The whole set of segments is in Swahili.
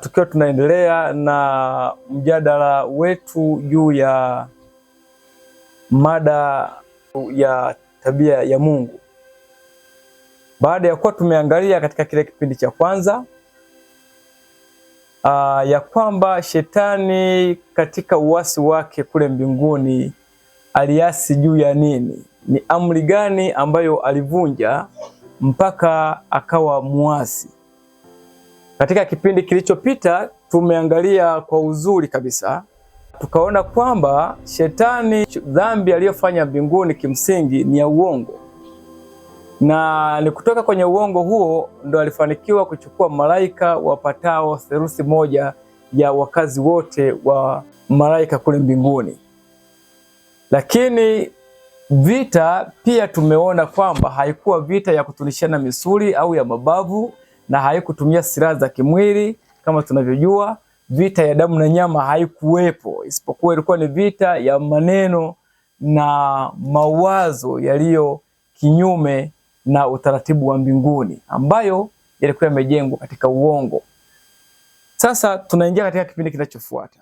Tukiwa tunaendelea na mjadala wetu juu ya mada ya tabia ya Mungu. Baada ya kuwa tumeangalia katika kile kipindi cha kwanza ya kwamba shetani katika uasi wake kule mbinguni aliasi juu ya nini? Ni amri gani ambayo alivunja mpaka akawa muasi? Katika kipindi kilichopita tumeangalia kwa uzuri kabisa, tukaona kwamba shetani, dhambi aliyofanya mbinguni kimsingi ni ya uongo, na ni kutoka kwenye uongo huo ndo alifanikiwa kuchukua malaika wapatao theluthi moja ya wakazi wote wa malaika kule mbinguni. Lakini vita pia tumeona kwamba haikuwa vita ya kutunishana misuli au ya mabavu, na haikutumia silaha za kimwili kama tunavyojua. Vita ya damu na nyama haikuwepo, isipokuwa ilikuwa ni vita ya maneno na mawazo yaliyo kinyume na utaratibu wa mbinguni, ambayo yalikuwa yamejengwa katika uongo. Sasa tunaingia katika kipindi kinachofuata.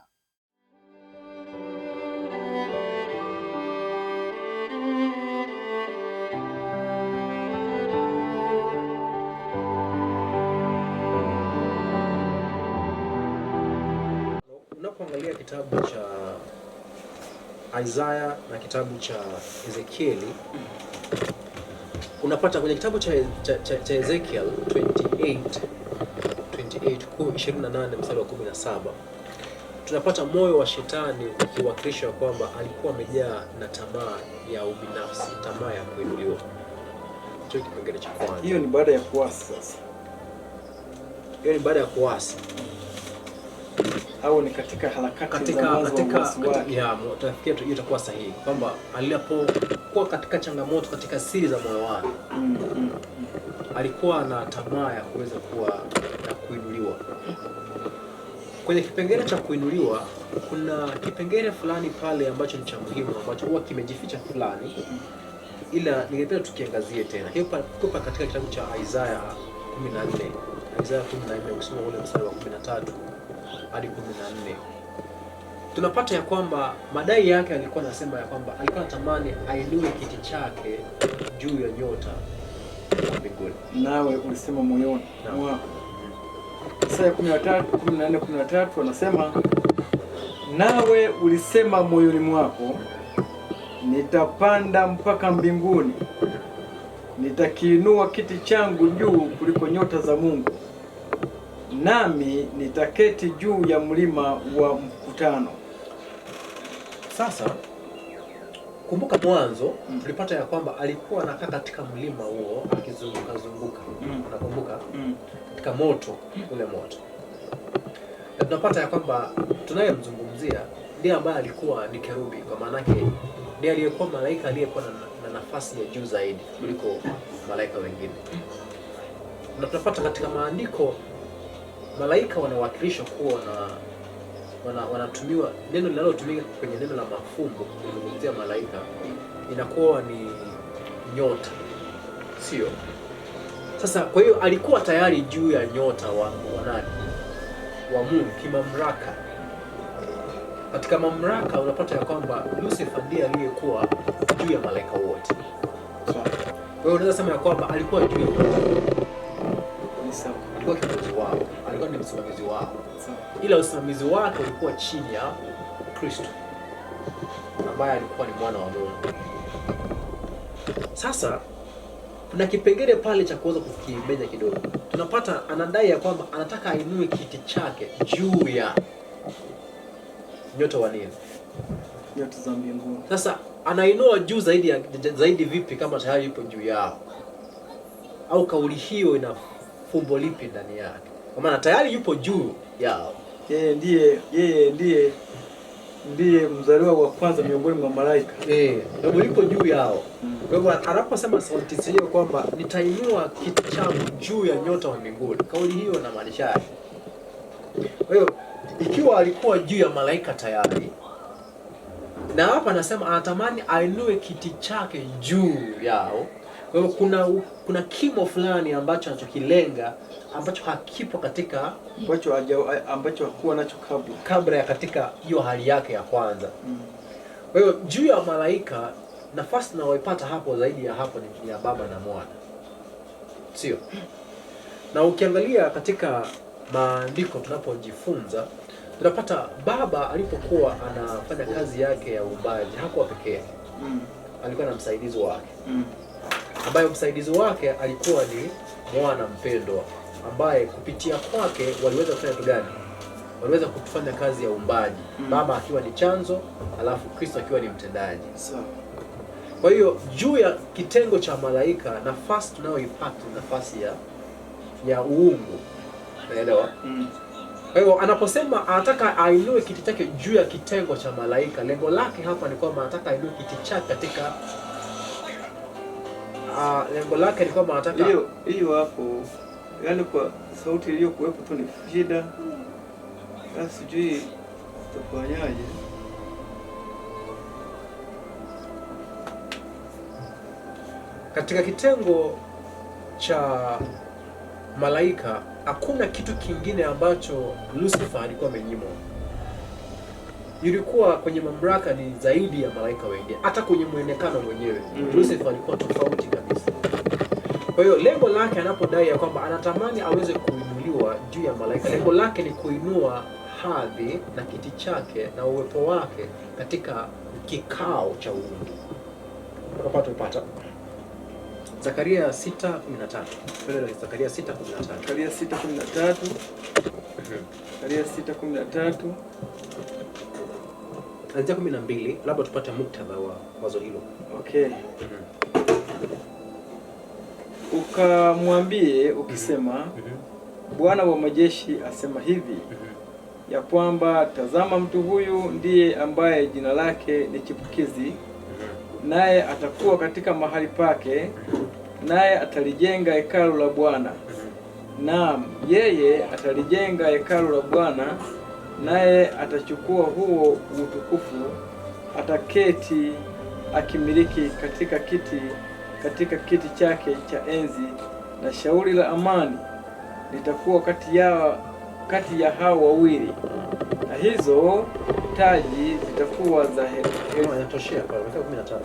Unapoangalia kitabu cha Isaya na kitabu cha Ezekieli, unapata kwenye kitabu cha Ezekiel 28 mstari wa 17, tunapata moyo wa shetani ukiwakilisha kwamba alikuwa amejaa na tamaa ya ubinafsi, tamaa ya kuinuliwa. Hicho kipengele cha kwanza. Hiyo ni baada ya kuasi. Sasa hiyo ni baada ya kuasi au ni katika harakati za mwanzo wa uasi wake? Ya, tafikia hiyo itakuwa sahihi kwamba alipokuwa katika changamoto katika siri za moyo wake, alikuwa na tamaa ya kuweza kuwa na kuinuliwa. Kwenye kipengele cha kuinuliwa kuna kipengele fulani pale ambacho ni cha muhimu, ambacho huwa kimejificha fulani, ila ningependa tukiangazie tena. Hiyo kwa katika kitabu cha Isaya 14. Isaya 14 ukisoma ule mstari wa 13 hadi 14, tunapata ya kwamba madai yake alikuwa anasema ya kwamba alikuwa anatamani ainue kiti chake juu ya nyota za mbinguni. Nawe ulisema moyoni mwako. Isaya 14:13 anasema, nawe ulisema moyoni mwako, nitapanda mpaka mbinguni, nitakiinua kiti changu juu kuliko nyota za Mungu, nami nitaketi juu ya mlima wa mkutano. Sasa kumbuka mwanzo tulipata ya kwamba alikuwa anakaa katika mlima huo akizunguka. Unakumbuka? Katika moto, ule moto. Na tunapata ya kwamba tunayemzungumzia ndiye ambaye alikuwa ni kerubi, kwa maana yake ndiye aliyekuwa malaika aliyekuwa na nafasi ya juu zaidi kuliko malaika wengine. Na tunapata katika maandiko malaika wanawakilishwa kuwa wanatumiwa, neno linalotumika kwenye neno la mafumbo kuzungumzia malaika inakuwa ni nyota, sio? Sasa kwa hiyo alikuwa tayari juu ya nyota wa nani? Wa Mungu kimamlaka. Katika mamlaka unapata ya kwamba Lucifer ndiye aliyekuwa juu ya malaika wote. Kwa hiyo unaweza sema ya kwamba alikuwa juu ya alikuwa kiongozi wao, alikuwa ni msimamizi wao. Ila usimamizi wake ulikuwa chini ya Kristo ambaye alikuwa ni mwana wa Mungu. Sasa kuna kipengele pale cha kuweza kukimenya kidogo. Tunapata anadai ya kwamba anataka ainue kiti chake juu ya nyota wa nini? Nyota za mbinguni. Sasa anainua juu zaidi vipi kama tayari yupo juu yao? Au kauli hiyo ina fumbo lipi ndani yake? Kwa maana tayari yupo juu yao. Yeye ndiye mzaliwa wa kwanza miongoni mwa malaika. Ndio yupo juu yao. Kwa hivyo anaposema sauti hiyo kwamba nitainua kiti changu juu ya nyota wa mbinguni, kauli hiyo inamaanisha. Kwa hiyo ikiwa alikuwa juu ya malaika tayari, na hapa anasema anatamani ainue kiti chake juu yao, Kwa hiyo kuna kimo fulani ambacho anachokilenga ambacho hakipo katika ambacho hakuwa nacho kabla ya katika hiyo hali yake ya kwanza. Kwa hiyo juu ya malaika, nafasi tunayoipata hapo zaidi ya hapo ni ya Baba na Mwana, sio? Na ukiangalia katika maandiko tunapojifunza, tunapata Baba alipokuwa anafanya kazi yake ya uumbaji hakuwa pekee yake. Alikuwa na msaidizi wake, ambaye msaidizi wake alikuwa ni Mwana mpendwa, ambaye kupitia kwake waliweza kufanya kitu gani? Waliweza kufanya kazi ya uumbaji. Baba akiwa ni chanzo, alafu Kristo akiwa ni mtendaji. Kwa hiyo juu ya kitengo cha malaika, nafasi tunayoipata ni nafasi ya uungu. Unaelewa? Kwa hiyo anaposema anataka ainue kiti chake juu ya kitengo cha malaika, lengo lake hapa ni kwamba anataka ainue kiti chake katika lengo lake ni kwamba anataka hiyo hapo, yaani kwa sauti iliyokuwepo tu ni shida. Sasa sijui tutafanyaje. Katika kitengo cha malaika hakuna kitu kingine ambacho Lucifer alikuwa amenyimwa. Yulikuwa kwenye mamlaka ni zaidi ya malaika wengine, hata kwenye muonekano mwenyewe. Lucifer alikuwa tofauti kabisa. Kwa hiyo lengo lake anapodai ya kwamba anatamani aweze kuinuliwa juu ya malaika, lengo lake ni kuinua hadhi na kiti chake na uwepo wake katika kikao cha uungu. Tupata Zakaria 6:13. Zakaria 6:13. Zakaria 6:13. Zakaria 6:13. Anzia 12, labda tupate muktadha wa wazo hilo. Okay. Ukamwambie ukisema, Bwana wa majeshi asema hivi, ya kwamba tazama, mtu huyu ndiye ambaye jina lake ni chipukizi, naye atakuwa katika mahali pake, naye atalijenga hekalu la Bwana. Naam, yeye atalijenga hekalu la Bwana, naye atachukua huo utukufu, ataketi akimiliki katika kiti chake cha enzi, na shauri la amani litakuwa kati ya hao wawili, na hizo taji zitakuwa za inatoshea pale 15.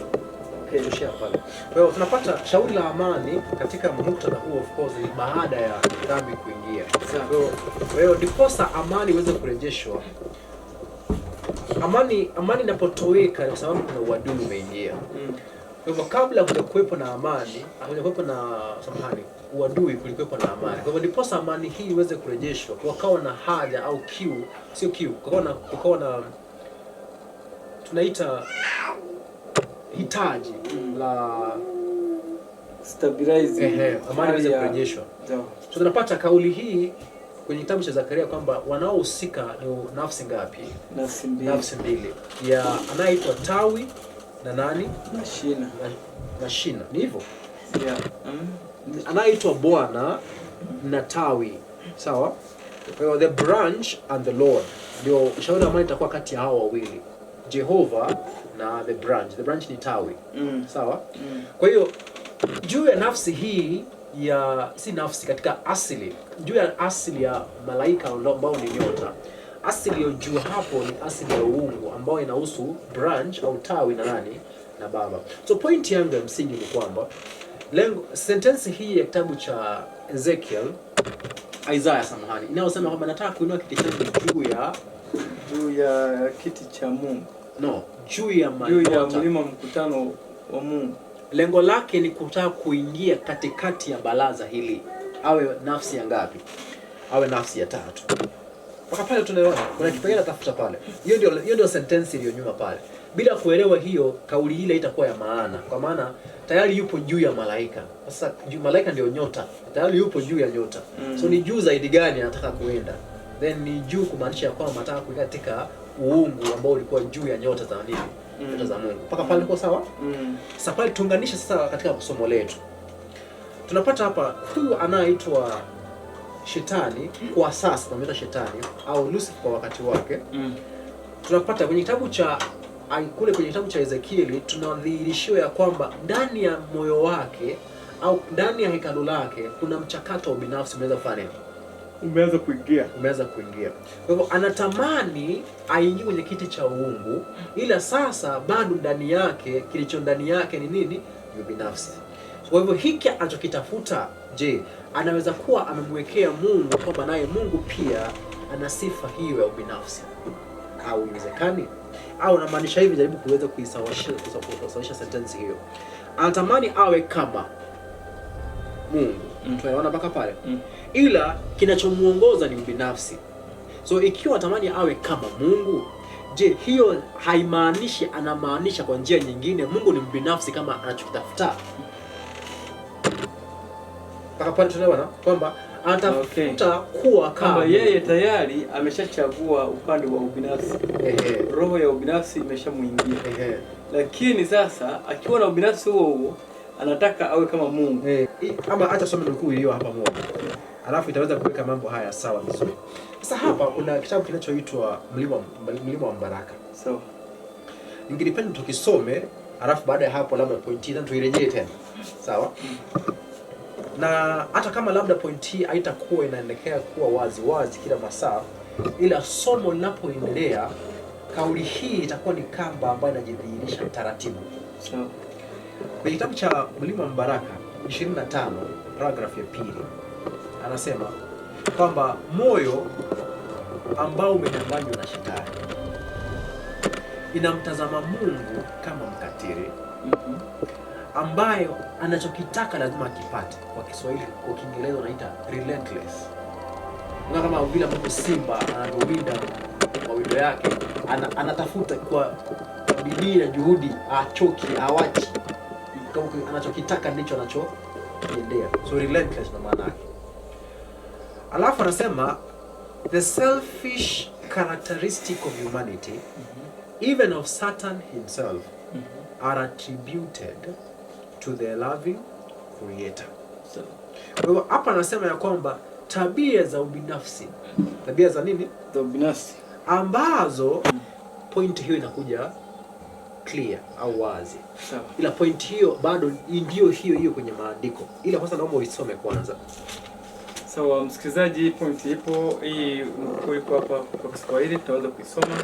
Okay, toshea pale. Kwa hiyo tunapata shauri la amani katika muktadha huo, of course, baada ya dhambi kuingia. Kwa hiyo ndiposa amani iweze kurejeshwa. Amani inapotoweka kwa sababu kuna uadui umeingia. Kwa hivyo kabla kuwepo na amani, hakuwepo na uadui, kulikuwepo na amani. Kwa hivyo ndiposa amani hii iweze kurejeshwa, kukawa na haja au kukawa na tunaita hitaji la stabilize, amani iweze kurejeshwa. So tunapata kauli hii kwenye kitabu cha Zakaria kwamba wanaohusika ni nafsi ngapi? Nafsi mbili. Ya anaitwa tawi na nani? Na shina. Ni hivyo? Yeah. Anaitwa Bwana na tawi. Sawa? Kwa hiyo the branch and the Lord. Ndio shauri amani itakuwa kati ya hao wawili. Jehova na the branch. The branch ni tawi. Sawa? Kwa hiyo juu ya nafsi hii si nafsi katika asili, juu ya asili ya malaika ambao ni nyota, asili ya juu hapo ni asili ya uungu ambao inahusu branch au tawi na nani? Na Baba. So point yangu ya msingi ni kwamba sentence hii ya kitabu cha Isaiah inayosema kwamba nataka kuinua kiti changu juu ya kiti cha Mungu. No, juu ya mlima mkutano wa Mungu. Lengo lake ni kutaka kuingia katikati ya baraza hili. Awe nafsi ya ngapi? Awe nafsi ya tatu. Mpaka pale tunaona kuna kipengele tafuta pale. Hiyo ndio sentence iliyo nyuma pale. Bila kuelewa hiyo, kauli ile itakuwa ya maana. Kwa maana tayari yupo juu ya malaika. Sasa malaika ndio nyota. Tayari yupo juu ya nyota. So ni juu zaidi gani anataka kuenda? Then ni juu kumaanisha kwamba anataka kuingia katika uungu ambao ulikuwa juu ya nyota za nini? Nyota za Mungu. Mpaka pale iko sawa? Sasa pale tuunganishe sasa katika somo letu. Tunapata hapa huyu anaitwa Shetani kwa sasa, tunamuita Shetani au Lucifer kwa wakati wake. Tunapata kwenye kitabu cha kwenye kitabu cha Ezekieli tunadhihirishiwa ya kwamba ndani ya moyo wake au ndani ya hekalu lake kuna mchakato wa binafsi umeanza kufanya, umeanza kuingia. Kwa hivyo anatamani aingie kwenye kiti cha uungu, ila sasa bado ndani yake, kilicho ndani yake ni nini? Ni binafsi. Kwa hivyo hiki anachokitafuta, je, anaweza kuwa amemwekea Mungu kwamba naye Mungu pia ana sifa hiyo ya ubinafsi, au iwezekani? Au namaanisha hivi, jaribu kuweza kuisawasisha sentence hiyo. Anatamani awe kama Mungu. Tunaona mpaka pale. Ila kinachomuongoza ni ubinafsi. So ikiwa anatamani awe kama Mungu, je, hiyo haimaanishi, anamaanisha kwa njia nyingine Mungu ni mbinafsi kama anachokitafuta? Mpaka pale tunaona kwamba anatafuta kuwa kama yeye tayari ameshachagua upande wa ubinafsi. Roho ya ubinafsi imeshamuingia. Lakini sasa akiwa na ubinafsi huo anataka awe kama Mungu. Ama hata somo nukuu hiyo hapa moja. Alafu itaweza kuweka mambo haya sawa vizuri. Sasa hapa kuna kitabu kinachoitwa Mlima wa Mbaraka. So, ningependa tukisome, alafu baada ya hapo labda point hii tuirejee tena. Sawa? Na hata kama labda point hii haitakuwa inaelekea kuwa wazi kila masaa, ila somo linapoendelea kauli hii itakuwa ni kamba ambayo inajidhihirisha taratibu. So, kwenye kitabu cha Mlima wa Mbaraka 25 paragraph ya 2 anasema kwamba moyo ambao umedanganywa na shetani inamtazama Mungu kama mkatili ambayo anachokitaka lazima akipate. Kwa Kiswahili, kwa Kiingereza wanaita relentless. Una kama vile ambavyo simba anawinda mawindo yake, anatafuta kwa bidii na juhudi, achoki, awachi. Kama anachokitaka ndicho anachoendea. So relentless na maana yake. Alafu anasema the selfish characteristic of humanity, even of Satan himself, are attributed to the loving creator. So, kwa hivyo hapa anasema ya kwamba tabia za ubinafsi, tabia za nini? Za ubinafsi, ambazo point hiyo inakuja clear au wazi. Sawa. Ila point hiyo bado ndio hiyo kwenye maandiko. Ila kwanza naomba uisome kwanza. Sawa, msikilizaji, point ipo hii iko hapa kwa Kiswahili, tutaweza kuisoma.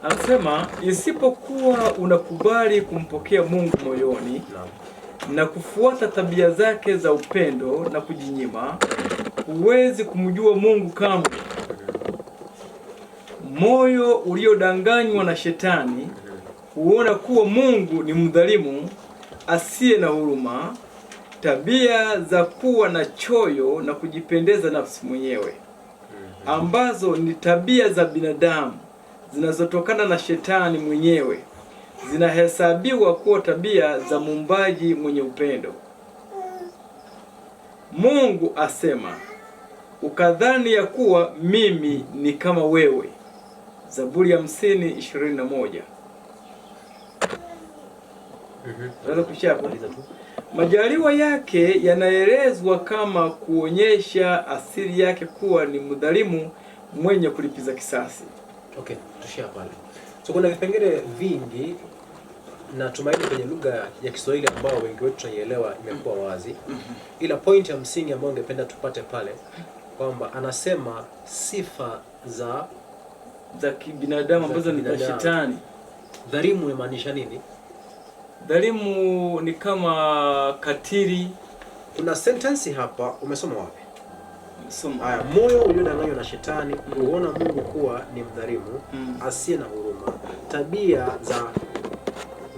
Anasema isipokuwa unakubali kumpokea Mungu moyoni na kufuata tabia zake za upendo na kujinyima, huwezi kumjua Mungu kamwe. Moyo uliodanganywa na shetani huona kuwa Mungu ni mdhalimu asiye na huruma, tabia za kuwa na choyo na kujipendeza nafsi mwenyewe, ambazo ni tabia za binadamu zinazotokana na shetani mwenyewe, zinahesabiwa kuwa tabia za muumbaji mwenye upendo. Mungu asema, ukadhani ya kuwa mimi ni kama wewe. Zaburi ya 50:21. Majaliwa yake yanaelezwa kama kuonyesha asili yake kuwa ni mdhalimu mwenye kulipiza kisasi. Okay, tushia pale. So kuna vipengele vingi na tumaini kwenye lugha ya Kiswahili ambao wengi wetu tunaielewa imekuwa wazi. Ila point ya msingi ambayo ningependa tupate pale kwamba anasema sifa za kibinadamu ambazo ni za shetani. Dhalimu inamaanisha nini? Dhalimu ni kama katili. Kuna sentence hapa, umesoma wapi? Soma. Haya, moyo uliodanganywa na shetani huona Mungu kuwa ni mdhalimu asiye na huruma, tabia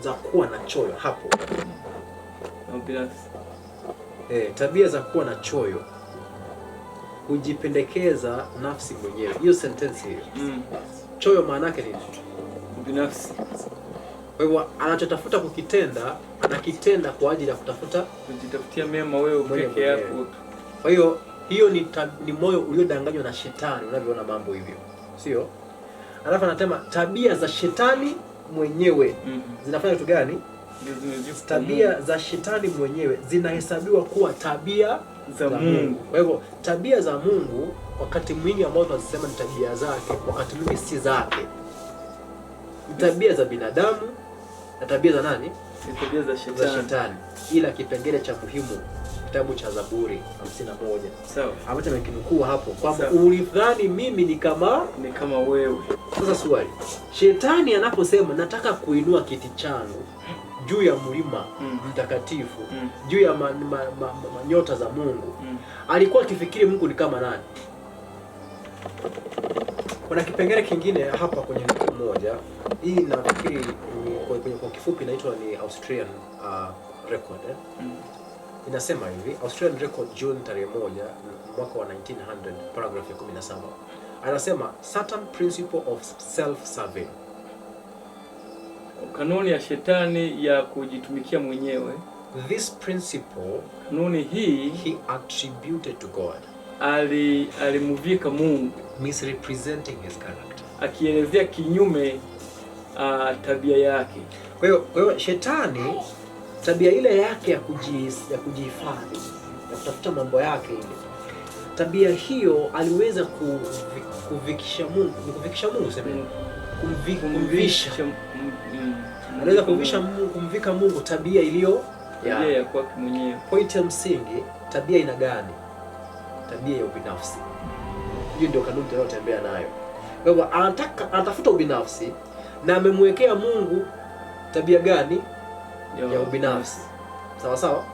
za kuwa na choyo hapo. Tabia za kuwa na choyo, kujipendekeza nafsi mwenyewe. Hiyo sentence hiyo. Choyo maana yake nini? Binafsi. Kwa hivyo anachotafuta kukitenda, anakitenda kwa ajili ya kujitafutia mema wewe peke yako. Kwa hiyo ni moyo uliodanganywa na shetani, unavyoona mambo hivyo. Sio? Alafu anasema tabia za shetani mwenyewe zinafanya kitu gani? Tabia za shetani mwenyewe zinahesabiwa kuwa tabia za Mungu. Kwa hivyo tabia za Mungu wakati mwingi ambao tunasema ni tabia zake, wakati mwingi si zake. Tabia za binadamu na tabia za nani? tabia za shetani. Ila kipengele cha muhimu kitabu cha Zaburi 51. Sawa. Ambacho nimekinukuu hapo kwamba ulidhani mimi ni kama wewe. Sasa swali. Shetani anaposema nataka kuinua kiti changu juu ya mlima mtakatifu, juu ya nyota za Mungu, alikuwa akifikiri Mungu ni kama nani? Kuna kipengele kingine hapa kwenye nukuu moja. Hii nafikiri kwa kifupi inaitwa ni Australian record. Inasema hivi, Australian record June tarehe 1 mwaka wa 1900 paragraph ya 17. Anasema certain principle of self-serving. Kanuni ya shetani ya kujitumikia mwenyewe. This principle, kanuni hii, he attributed to God. Alimuvika Mungu, misrepresenting his character. Akielezea kinyume tabia yake. Kwa hiyo shetani tabia ile yake ya kujihifadhi, ya kutafuta mambo yake ile, tabia hiyo aliweza kuvikisha Mungu, kumvisha. Anaweza kumvika Mungu tabia iliyo ya kwake mwenyewe. Point ya msingi, tabia ina gani? Tabia ya ubinafsi. Hiyo ndio kanuni tunayotembea nayo. Kwa hivyo anatafuta ubinafsi na amemwekea Mungu tabia gani? Ya ubinafsi. Sawa sawa?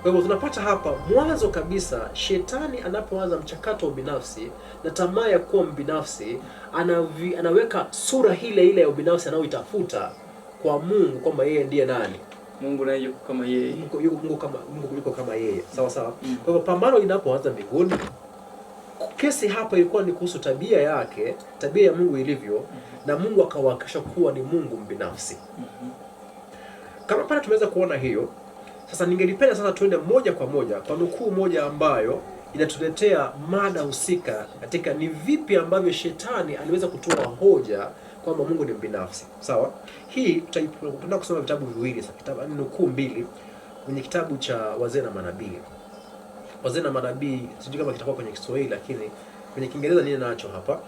Kwa hivyo tunapata hapa mwanzo kabisa, shetani anapoanza mchakato wa ubinafsi na tamaa ya kuwa mbinafsi, anaweka sura ile ya ubinafsi anayoitafuta kwa Mungu, kwamba yeye ndiye nani? Mungu naye yuko kama yeye. Mungu yuko kama yeye. Sawa sawa? Kwa hivyo pambano linapoanza mbinguni, kesi hapa ilikuwa ni kuhusu tabia yake, tabia ya Mungu ilivyo, na Mungu akawahakikisha kuwa ni Mungu mbinafsi. Kama pale tumeweza kuona hiyo, sasa ningelipenda sasa tuende moja kwa moja kwa nukuu moja ambayo inatuletea mada husika katika ni vipi ambavyo shetani aliweza kutoa hoja kwamba Mungu ni mbinafsi. Sawa? Hii tutaenda kusoma vitabu viwili sasa, kitabu nukuu mbili kwenye kitabu cha Wazee na Manabii. Wazee na Manabii, sijui kama kitakuwa kwenye Kiswahili, lakini kwenye Kiingereza nini nacho hapa?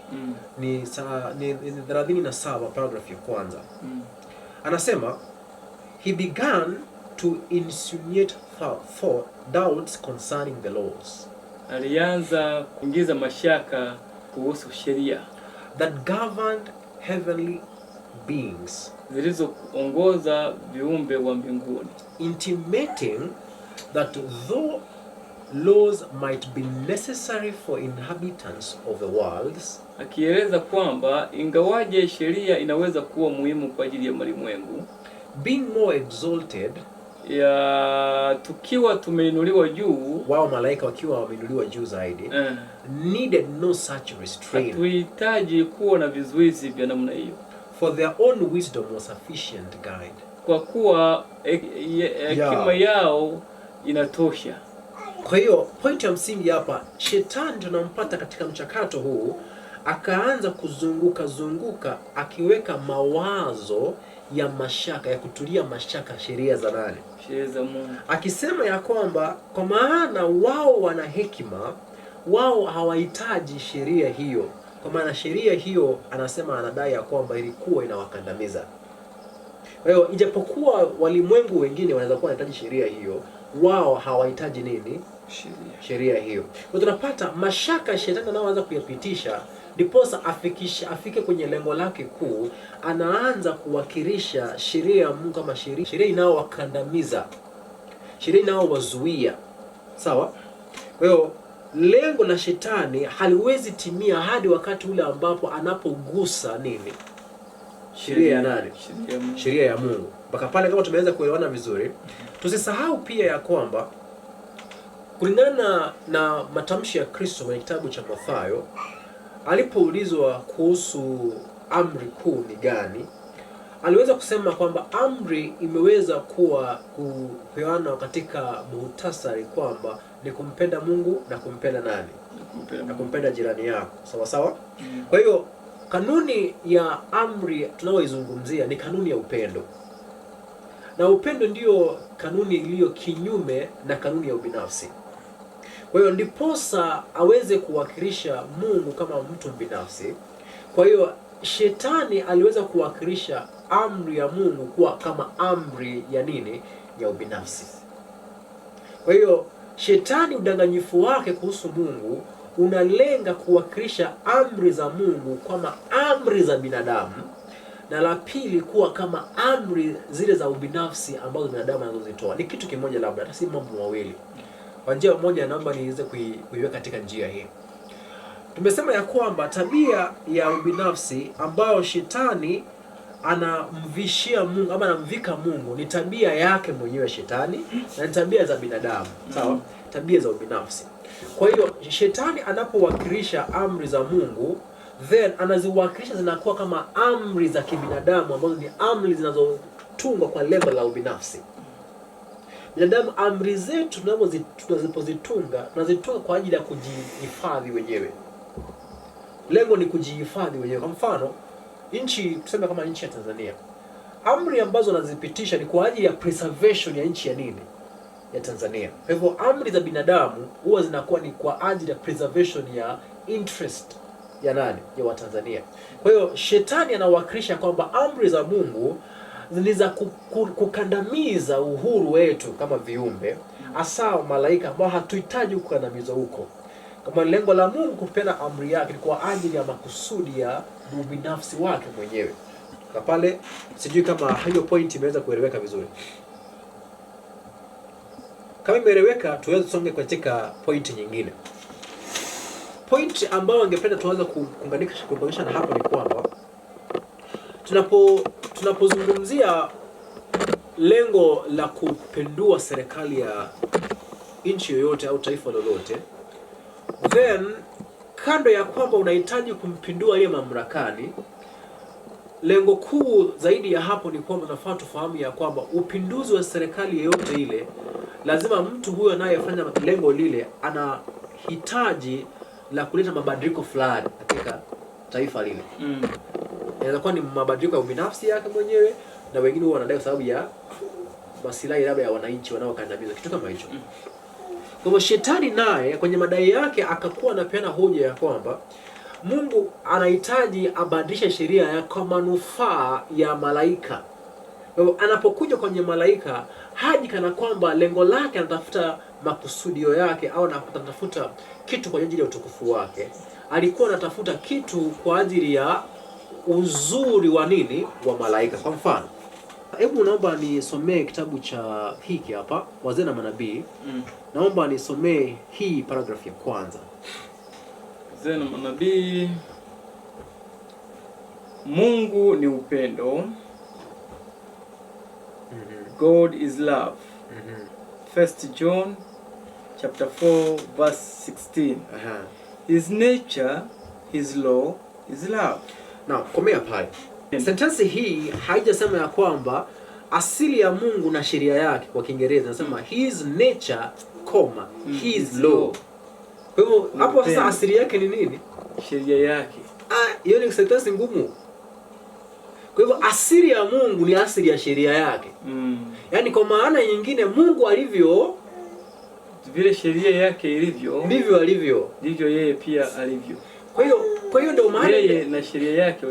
Ni 37 paragraph ya kwanza. Anasema he began to insinuate doubts concerning the laws. Alianza kuingiza mashaka kuhusu sheria that governed heavenly beings, zilizoongoza viumbe wa mbinguni, intimating that though laws might be necessary for inhabitants of the worlds, akieleza kwamba ingawaje sheria inaweza kuwa muhimu kwa ajili ya malimwengu, being more exalted, ya tukiwa tumeinuliwa juu, wao malaika wakiwa wameinuliwa juu zaidi, needed no such restraint. Hatuhitaji kuwa na vizuizi vya namna hiyo. For their own wisdom was sufficient guide. Kwa kuwa hekima yao inatosha. Kwa hiyo point ya msingi hapa, shetani tunampata katika mchakato huu, akaanza kuzunguka akiweka mawazo ya mashaka, ya kutulia mashaka sheria za nani? Sheria za Mungu. Akisema ya kwamba kwa maana wao wana hekima, wao hawahitaji sheria hiyo. Kwa maana sheria hiyo, anasema, anadai ya kwamba ilikuwa inawakandamiza. Kwa hiyo ijapokuwa walimwengu wengine wanaweza kuwa wanahitaji sheria hiyo, wao hawahitaji nini? Sheria hiyo. Kwa tunapata mashaka shetani anaoanza kuyapitisha, ndiposa afike kwenye lengo lake kuu, anaanza kuwakilisha sheria ya Mungu kama sheria inayowakandamiza, sheria inayowazuia. Sawa? Kwa hiyo lengo la shetani haliwezi timia hadi wakati ule ambapo anapogusa nini? Sheria ya nani? Sheria ya Mungu. Mpaka pale kama tumeweza kuelewana vizuri, tusisahau pia ya kwamba kulingana na matamshi ya Kristo kwenye kitabu cha Mathayo, alipoulizwa kuhusu amri kuu ni gani, aliweza kusema kwamba amri imeweza kuwa kupeana katika muhtasari kwamba ni kumpenda Mungu na kumpenda nani? Na kumpenda jirani yako. Sawa sawa? Kwa hiyo kanuni ya amri tunayoizungumzia ni kanuni ya upendo. Na upendo ndiyo kanuni iliyo kinyume na kanuni ya ubinafsi. Kwa hiyo ndiposa aweze kuwakilisha Mungu kama mtu binafsi. Kwa hiyo shetani aliweza kuwakilisha amri ya Mungu kuwa kama amri ya nini? Ya ubinafsi. Kwa hiyo shetani, udanganyifu wake kuhusu Mungu unalenga kuwakilisha amri za Mungu kama amri za binadamu, na la pili kuwa kama amri zile za ubinafsi ambazo binadamu anazozitoa. Ni kitu kimoja, labda hata si mambo mawili. Kwa njia moja naomba niweze kuiweka katika njia hii. Tumesema ya kwamba tabia ya ubinafsi ambayo shetani anamvishia Mungu ama anamvika Mungu ni tabia yake mwenyewe shetani, na ni tabia za binadamu. Sawa? Tabia za ubinafsi. Kwa hiyo shetani anapowakilisha amri za Mungu, then anaziwakilisha zinakuwa kama amri za kibinadamu ambazo ni amri zinazotungwa kwa lengo la ubinafsi. Binadamu, amri zetu tunazipozitunga kwa ajili ya kujihifadhi wenyewe. Lengo ni kujihifadhi wenyewe. Kwa mfano, tuseme kama nchi ya Tanzania, amri ambazo nazipitisha ni kwa ajili ya preservation ya nchi ya nini? Ya Tanzania. Kwa hivyo amri za binadamu huwa zinakuwa ni kwa ajili ya preservation ya interest ya nani? Ya Watanzania. Kwa hiyo shetani anawakilisha kwamba amri za Mungu ni za kukandamiza uhuru wetu kama viumbe, hasa malaika ambao hatuhitaji kukandamizwa huko. Kama lengo la Mungu kupenda amri yake ni kwa ajili ya makusudi ya ubinafsi wake mwenyewe. Na pale sijui kama hiyo point imeweza kueleweka vizuri. Kama imeeleweka, tuweze tusonge katika point nyingine. Point ambayo ningependa tuanze kuunganisha na hapo ni kwamba tunapozungumzia lengo la kupindua serikali ya nchi yoyote au taifa lolote, then kando ya kwamba unahitaji kumpindua yeye mamlakani, lengo kuu zaidi ya hapo ni kwamba tunafaa tufahamu ya kwamba upinduzi wa serikali yoyote ile, lazima mtu huyo anayefanya lengo lile anahitaji la kuleta mabadiliko fulani katika taifa lile. Inaweza kuwa ni mabadiliko ya ubinafsi yake mwenyewe, na wengine huwa wanadai kwa sababu ya maslahi labda ya wananchi wanaokandamizwa, kitu kama hicho. Kwa hivyo shetani naye kwenye madai yake akakuwa anapeana hoja ya kwamba Mungu anahitaji abadilishe sheria ya kwa manufaa ya malaika. Kwa hivyo anapokuja kwenye malaika, haji kana kwamba lengo lake anatafuta makusudio yake au anatafuta kitu kwa ajili ya utukufu wake. Alikuwa anatafuta kitu kwa ajili ya uzuri wa nini? Wa malaika. Kwa mfano, hebu naomba nisomee kitabu cha hiki hapa, Wazee na Manabii. Naomba nisomee hii paragraph ya kwanza. Wazee na Manabii. Mungu ni upendo. God is love. 1 John chapter 4 verse 16. His nature, his law is love. Now, komea pale. Sentensi hii haijasema ya kwamba asili ya Mungu na sheria yake. Kwa Kiingereza nasema his nature, his law. Kwa hivyo hapo sasa asili yake ni nini? Sheria yake. Hiyo ni sentensi ngumu. Kwa hivyo asili ya Mungu ni asili ya sheria yake. Yaani kwa maana nyingine, Mungu alivyo, vile sheria yake ilivyo, ndivyo alivyo. Ndivyo yeye pia alivyo. Kwa hiyo ndio maana yeye na sheria yake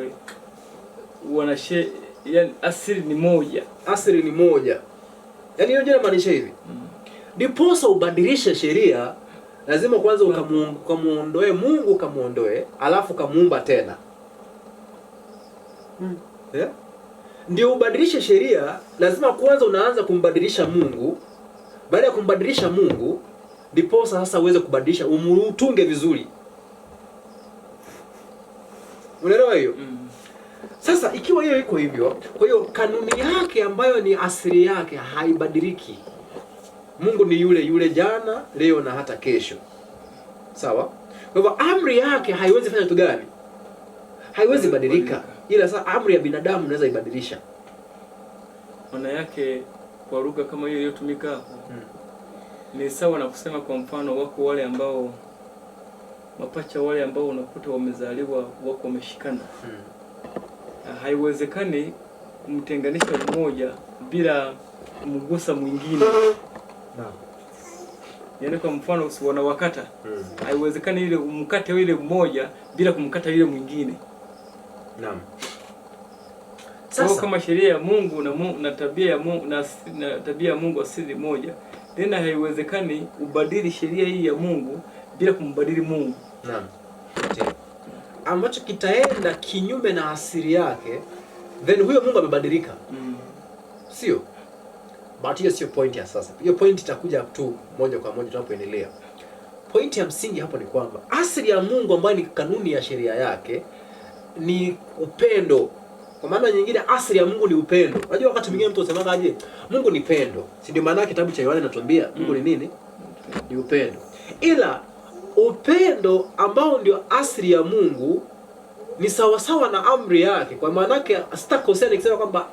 yani asili ni moja. Asili ni moja. Yaani hiyo inamaanisha hivi. Ndiposa ubadilishe sheria, lazima kwanza ukamuondoe Mungu, ukamuondoe, alafu kamuumba tena. Yeah? Ndio ubadilishe sheria, lazima kwanza unaanza kumbadilisha Mungu. Baada ya kumbadilisha Mungu, ndiposa sasa uweze kubadilisha, umutunge vizuri. Unaelewa hiyo? Sasa ikiwa hiyo iko hivyo, kwa hiyo kanuni yake ambayo ni asili yake haibadiliki. Mungu ni yule jana, leo na hata kesho. Sawa? Kwa hivyo amri yake haiwezi fanya kitu gani? Haiwezi badilika. Ila sasa amri ya binadamu inaweza ibadilisha. Maana yake kwa lugha kama hiyo iliyotumika hapo, ni sawa na kusema kwa mfano wako wale ambao mapacha wale ambao unakuta wamezaliwa wako wameshikana. Haiwezekani kumtenganisha mmoja bila kumgusa mwingine. Yaani kwa mfano usiona wakata. Haiwezekani ile umkate yule mmoja bila kumkata yule mwingine. Naam. Sasa kama sheria ya Mungu na tabia ya Mungu na tabia ya Mungu asili moja, tena haiwezekani ubadili sheria hii ya Mungu bila kumbadili Mungu. Naam. Ambacho kitaenda kinyume na asili yake, then huyo Mungu amebadilika. Sio? But hiyo sio point ya sasa. Hiyo point itakuja tu moja kwa moja tunapoendelea. Point ya msingi hapo ni kwamba asili ya Mungu ambayo ni kanuni ya sheria yake ni upendo. Kwa maana nyingine asili ya Mungu ni upendo. Unajua wakati mwingine mtu anasema aje, Mungu ni pendo. Si ndio maana kitabu cha Yohana kinatuambia Mungu ni nini? Ni upendo. Ila upendo ambao ndio asili ya Mungu ni sawasawa na amri yake. Kwa maana yake sitakosea nikisema kwamba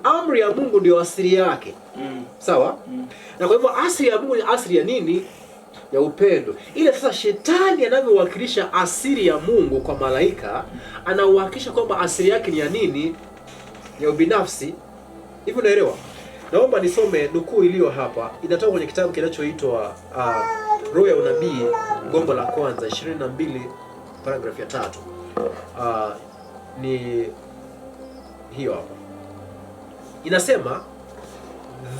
amri ya Mungu ndio asili yake. Sawa? Na kwa hivyo asili ya Mungu ni asili ya nini? Ya upendo. Ile sasa shetani anavyowakilisha asili ya Mungu kwa malaika, anawakilisha kwamba asili yake ni ya nini? Ya ubinafsi. Hivi unaelewa? Naomba nisome nukuu iliyo hapa. Inatoka kwenye kitabu kinachoitwa Roho ya Unabii, gombo la kwanza 22 paragraph ya 3. Ni hiyo hapa. Inasema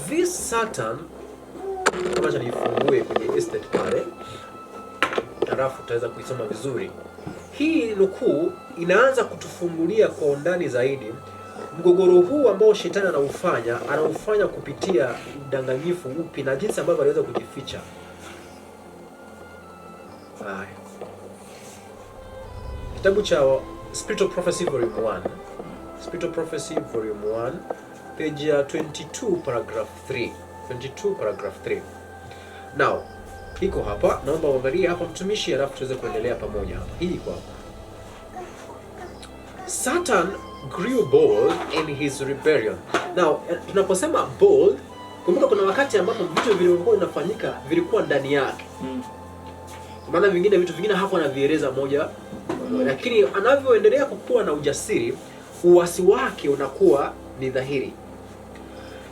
this Satan, kama nifungue kwenye estate pale, halafu tutaweza kuisoma vizuri. Hii nukuu inaanza kutufungulia kwa undani zaidi mgogoro huu ambao shetani anaufanya kupitia udanganyifu upi na jinsi ambavyo anaweza kujificha. Kitabu cha Spirit of Prophecy volume 1. Spirit of Prophecy volume 1, page 22 paragraph 3. 22 paragraph 3. Now, iko hapa, naomba uangalie hapa mtumishi, alafu tuweze kuendelea pamoja hapa. Hii iko hapa. Satan grew bold in his rebellion. Now, tunaposema bold, kumbuka kuna wakati ambapo vitu vilivyokuwa vinafanyika vilikuwa ndani yake. Kwa maana vitu vingine hapo anavieleza moja, lakini anavyoendelea kukua na ujasiri, uasi wake unakuwa ni dhahiri.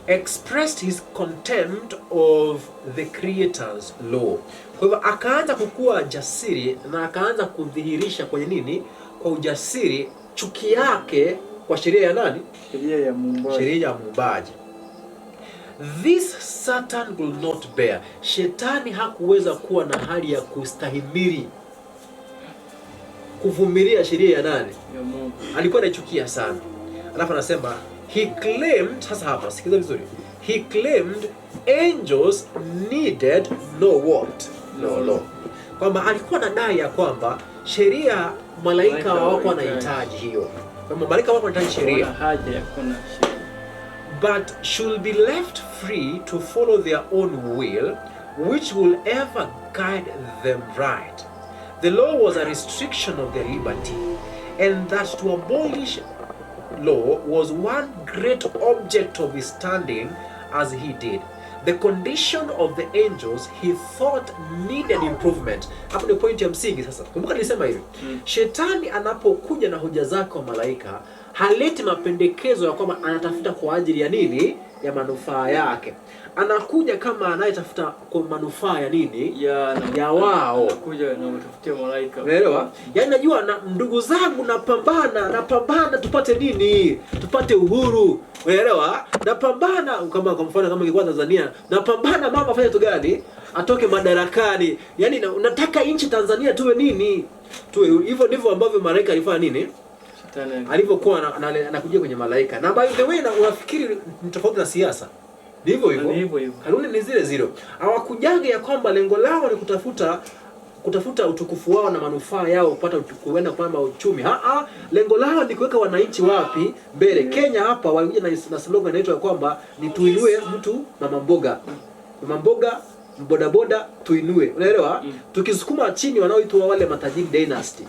Expressed his contempt of the creator's law. Kwa hivyo akaanza kukua jasiri na akaanza kudhihirisha kwenye nini? Kwa ujasiri chuki yake kwa sheria ya nani? Sheria ya Muumbaji. Sheria ya Muumbaji. This Satan will not bear. Shetani hakuweza kuwa na hali ya kustahimili kuvumilia sheria ya nani? Ya Mungu. Alikuwa anachukia sana. Alafu anasema he claimed, sasa hapa sikiza vizuri. He claimed angels needed no what? No law. Kwamba alikuwa anadai ya kwamba sheria malaika hawako wanahitaji hiyo. Kwamba malaika hawako wanahitaji sheria. Haja ya kuna sheria. But should be left free to follow their own will, which will ever guide them right. The law was a restriction of their liberty, and that to abolish law was one great object of his standing as he did. The condition of the angels he thought needed improvement. Hapo ni point ya msingi sasa. Kumbuka nilisema hivi. Shetani anapokuja na hoja zake kwa malaika, haleti mapendekezo ya kwamba anatafuta kwa ajili ya nini? Ya manufaa yake. Anakuja kama anayetafuta kwa manufaa ya nini? Ya wao. Anakuja na kutafutia malaika. Unaelewa? Yaani najua na ndugu zangu napambana tupate nini? Tupate uhuru. Unaelewa? Napambana kama kwa mfano kama ingekuwa Tanzania, napambana mama afanye kitu gani? Atoke madarakani. Yaani unataka nchi Tanzania tuwe nini? Tuwe hivyo ndivyo ambavyo malaika alifanya nini? Alivyokuwa anakuja kwenye malaika. Na by the way unafikiri ni tofauti na siasa. Ndivyo hivyo. Kanuni ni zile zile. Hawakujanga ya kwamba lengo lao ni kutafuta utukufu wao na manufaa yao kupata kuenda kwamba uchumi. Lengo lao ni kuweka wananchi wapi? Mbele. Kenya hapa walikuja na slogan inaitwa kwamba ni tuinue mtu mama mboga. Mama mboga, bodaboda tuinue. Unaelewa? Tukisukuma chini wanaoitwa wale matajiri dynasty.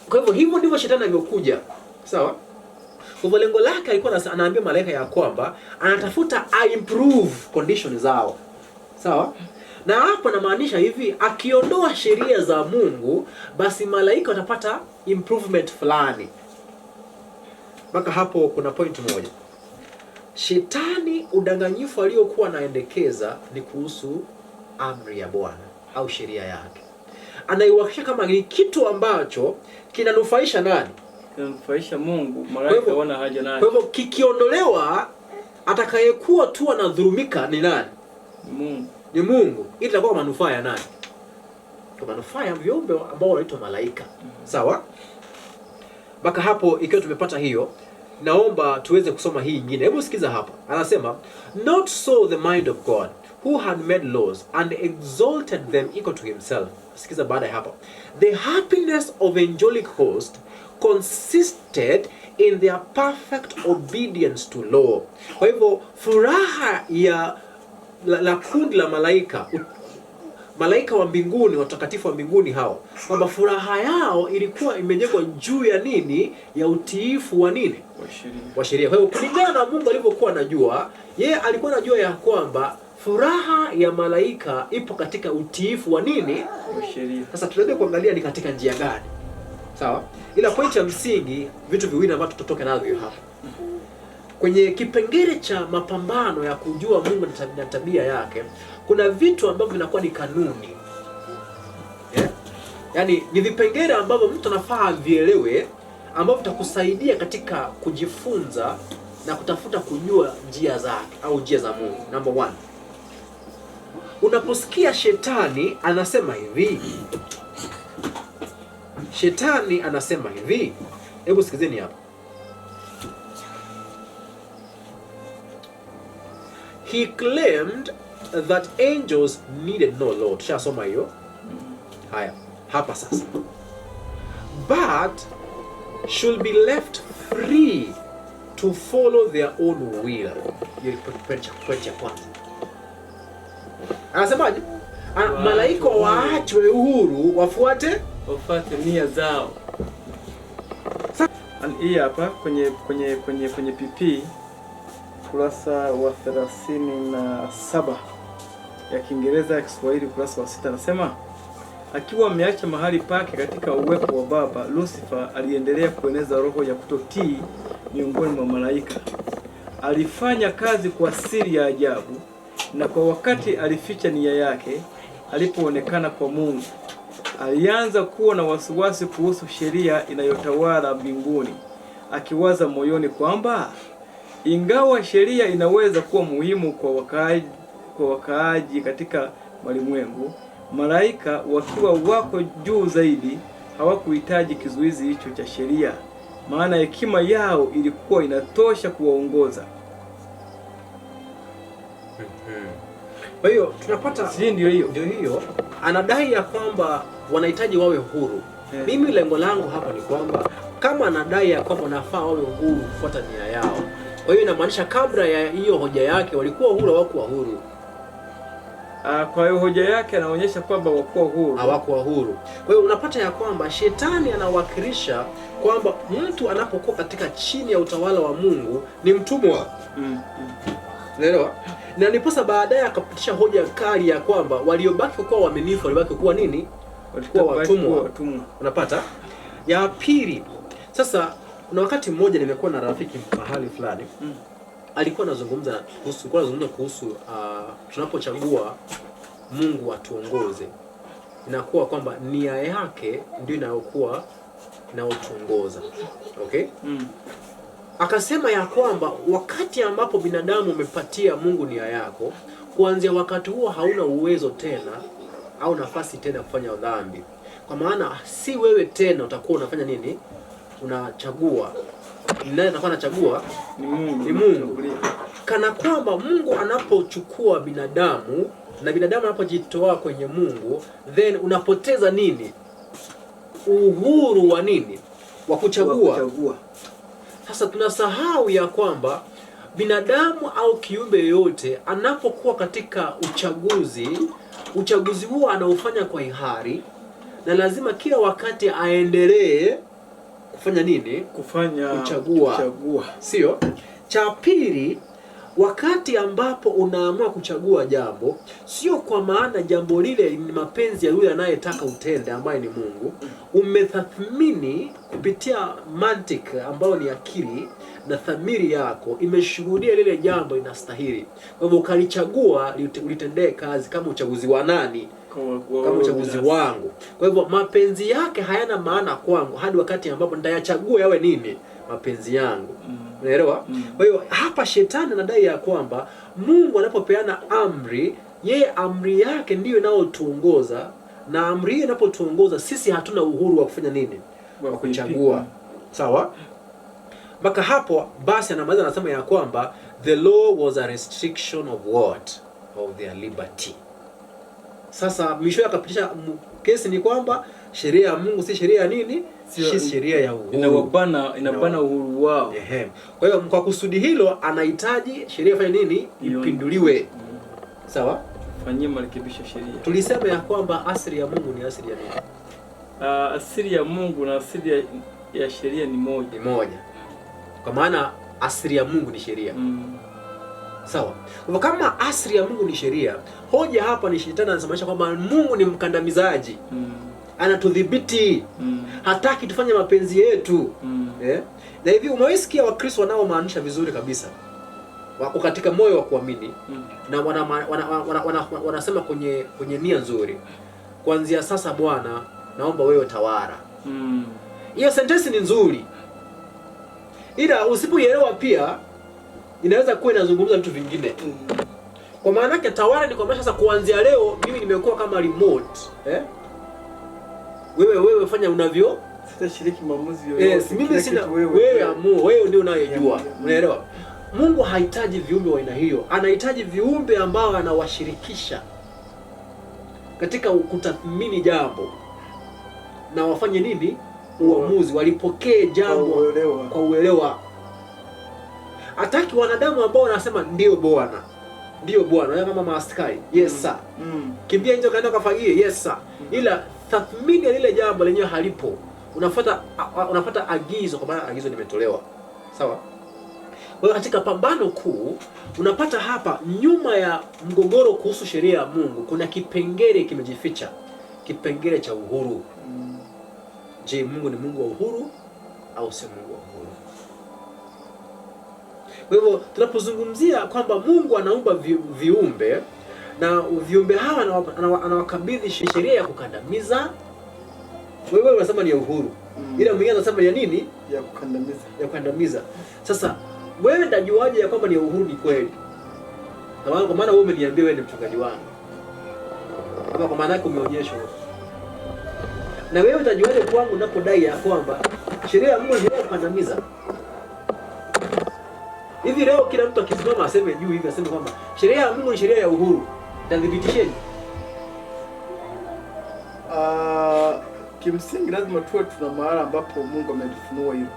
Kwa hivyo ndivyo shetani alivyokuja. Sawa? Kwa hivyo lengo lake alikuwa anaambia malaika ya kwamba anatafuta improve condition zao. Sawa? Na hapo namaanisha hivi, akiondoa sheria za Mungu, basi malaika watapata improvement fulani. Mpaka hapo kuna point moja. Shetani udanganyifu aliyokuwa anaendekeza ni kuhusu amri ya Bwana au sheria yake. Anaiwakisha kama ni kitu ambacho kinanufaisha nani? kinamfurahisha Mungu, malaika wana haja naye. Kwa hivyo kikiondolewa, atakayekuwa tu anadhulumika ni nani? Mungu. Ni Mungu. Ili itakuwa manufaa ya nani? Kwa manufaa ya viumbe ambao wanaitwa malaika. Sawa? Mpaka hapo ikiwa tumepata hiyo, naomba tuweze kusoma hii nyingine. Hebu sikiza hapa. Anasema, not so the mind of God, who had made laws and exalted them equal to himself. Sikiza baada ya hapa. The happiness of angelic host consisted in their perfect obedience to law. Kwa hivyo furaha ya la kundi la malaika wa mbinguni, watakatifu wa mbinguni hao, kwamba furaha yao ilikuwa imejengwa juu ya nini? Ya utiifu wa nini? Wa sheria. Kwa hivyo kulingana na Mungu alivyokuwa anajua, yeye alikuwa anajua ya kwamba furaha ya malaika ipo katika utiifu wa nini? Wa sheria. Sasa tunaweza kuangalia ni katika njia gani. Sawa? Ila pointi ya msingi, vitu viwili ambavyo tutoke navyo hapa. Kwenye kipengele cha mapambano ya kujua Mungu na tabia yake, kuna vitu ambavyo vinakuwa ni kanuni. Yaani ni vipengele ambavyo mtu anafaa vielewe, ambavyo vitakusaidia katika kujifunza na kutafuta kujua njia zake au njia za Mungu. Number 1. Unaposikia shetani anasema hivi. Shetani anasema hivi. Hebu sikizeni hapa. He claimed that angels needed no law. Tushasoma hiyo. Haya, hapa sasa. But should be left free to follow their own will. Hiyo kwanza. Anasemaje? Malaika waachwe uhuru wafuate nia zao. Hii hapa kwenye PP kurasa wa 37 ya Kiingereza ya Kiswahili kurasa wa 6 anasema, akiwa ameacha mahali pake katika uwepo wa Baba, Lucifer aliendelea kueneza roho ya kutotii miongoni mwa malaika. Alifanya kazi kwa siri ya ajabu, na kwa wakati alificha nia yake. Alipoonekana kwa Mungu, alianza kuwa na wasiwasi kuhusu sheria inayotawala mbinguni, akiwaza moyoni kwamba ingawa sheria inaweza kuwa muhimu kwa wakaaji katika malimwengu, malaika wakiwa wako juu zaidi hawakuhitaji kizuizi hicho cha sheria, maana hekima yao ilikuwa inatosha kuwaongoza. Kwa hiyo tunapata ndio hiyo anadai ya kwamba wanahitaji wawe huru. Mimi lengo langu hapa ni kwamba kama anadai ya kwamba nafaa wawe huru kufuata nia yao, kwa hiyo inamaanisha kabla ya hiyo hoja yake walikuwa huru, hawakuwa huru. Kwa hiyo hoja yake anaonyesha kwamba hawakuwa huru. Kwa hiyo unapata ya kwamba shetani anawakilisha kwamba mtu anapokuwa katika chini ya utawala wa Mungu ni mtumwa. Unaelewa? Na niposa baadaye akapitisha hoja kali ya kwamba waliobaki kuwa waaminifu walibaki kuwa nini? Walikuwa watumwa. Unapata? Ya pili. Sasa kuna wakati mmoja nimekuwa na rafiki mahali fulani. Alikuwa anazungumza kuhusu tunapochagua Mungu atuongoze, inakuwa kwamba nia yake ndio inayokuwa inayotuongoza. Okay? Akasema ya kwamba wakati ambapo binadamu umepatia Mungu nia yako, kuanzia wakati huo hauna uwezo tena au nafasi tena kufanya dhambi. Kwa maana si wewe tena utakuwa unafanya nini? Unachagua. Nani atakuwa anachagua? Ni Mungu. Kana kwamba Mungu anapochukua binadamu na binadamu anapojitoa kwenye Mungu, then unapoteza nini? Uhuru wa nini? Wa kuchagua. Sasa tunasahau ya kwamba binadamu au kiumbe yoyote anapokuwa katika uchaguzi huo anaufanya kwa hiari, na lazima kila wakati aendelee kufanya nini? Kuchagua. Sio? Cha pili, wakati ambapo unaamua kuchagua jambo, sio kwa maana jambo lile ni mapenzi ya yule anayetaka utende ambaye ni Mungu. Umetathmini kupitia mantiki ambayo ni akili na dhamiri yako imeshuhudia lile jambo linastahili. Kwa hivyo ukalichagua ulitendee kazi kama uchaguzi wa nani? kama uchaguzi wangu. Kwa hivyo mapenzi yake hayana maana kwangu hadi wakati ambapo nitayachagua yawe nini? Mapenzi yangu. Unaelewa? Kwa hiyo hapa shetani anadai ya kwamba Mungu anapopeana amri, yeye amri yake ndiyo inayotuongoza, na amri hiyo inapotuongoza sisi hatuna uhuru wa kufanya nini? Wa kuchagua. Sawa? Mpaka hapo basi anamaliza anasema ya kwamba the law was a restriction of what? Of their liberty. Sasa mwisho akapitisha kesi ni kwamba sheria ya Mungu si sheria ya nini? Si sheria ya uhuru. Inabana uhuru wao. Kwa hiyo kwa kusudi hilo anahitaji sheria ifanye nini? Ipinduliwe. Sawa? Fanyie marekebisho sheria. Tulisema ya kwamba asili ya Mungu ni asili ya nini? Asili ya Mungu na asili ya sheria ni moja. Ni moja. Kwa maana asili ya Mungu ni sheria. Sawa. Kwa kama asili ya Mungu ni sheria, hoja hapa ni shetani anasemanisha kwamba Mungu ni mkandamizaji. Anatudhibiti. Hataki tufanye mapenzi yetu. Na hivi umewasikia Wakristo wanaomaanisha vizuri kabisa. Wako katika moyo wa kuamini na wanasema kwenye nia nzuri. Kuanzia sasa Bwana, naomba wewe tawala. Hiyo sentence ni nzuri. Ila usipoielewa pia inaweza kuwa inazungumza vitu vingine. Kwa maana yake tawala ni kwamba sasa kuanzia leo mimi nimekuwa kama remote. Wewe fanya unavyo. Sitashiriki maamuzi yoyote. Mimi sina, wewe amua, wewe ndio unayejua. Unaelewa? Mungu hahitaji viumbe wa aina hiyo. Anahitaji viumbe ambao anawashirikisha katika kutathmini jambo na wafanye nini? Uamuzi, walipokee jambo kwa uelewa. Hataki wanadamu ambao wanasema ndio Bwana. Ndio Bwana, wewe kama maaskari. Yes sir. Kimbia nje kaenda kafagie. Yes sir. Ila tathmini ya lile jambo lenyewe halipo. Unafuata agizo kwa maana agizo limetolewa. Sawa? Kwa hiyo katika pambano kuu unapata hapa nyuma ya mgogoro kuhusu sheria ya Mungu kuna kipengele kimejificha. Kipengele cha uhuru. Je, Mungu ni Mungu wa uhuru au si Mungu wa uhuru? Kwa hivyo tunapozungumzia kwamba Mungu anaumba viumbe na viumbe hawa anawakabidhi sheria ya kukandamiza, wewe unasema ni ya uhuru. Ila mwingine anasema ya nini? Ya kukandamiza. Ya kukandamiza. Sasa wewe ndajuaje ya kwamba ni ya uhuru ni kweli? Kwa maana wewe umeniambia wewe ni mchungaji wangu. Kama kwa maana yako umeonyeshwa. Na wewe utajuaje kwangu ninapodai ya kwamba sheria ya Mungu ni ya kukandamiza? Hivi leo kila mtu akisimama aseme juu hivi aseme kwamba sheria ya Mungu ni sheria ya uhuru. Tadhibitisheni? Kimsingi lazima tuwe tuna mahala ambapo Mungu ametufunua hilo.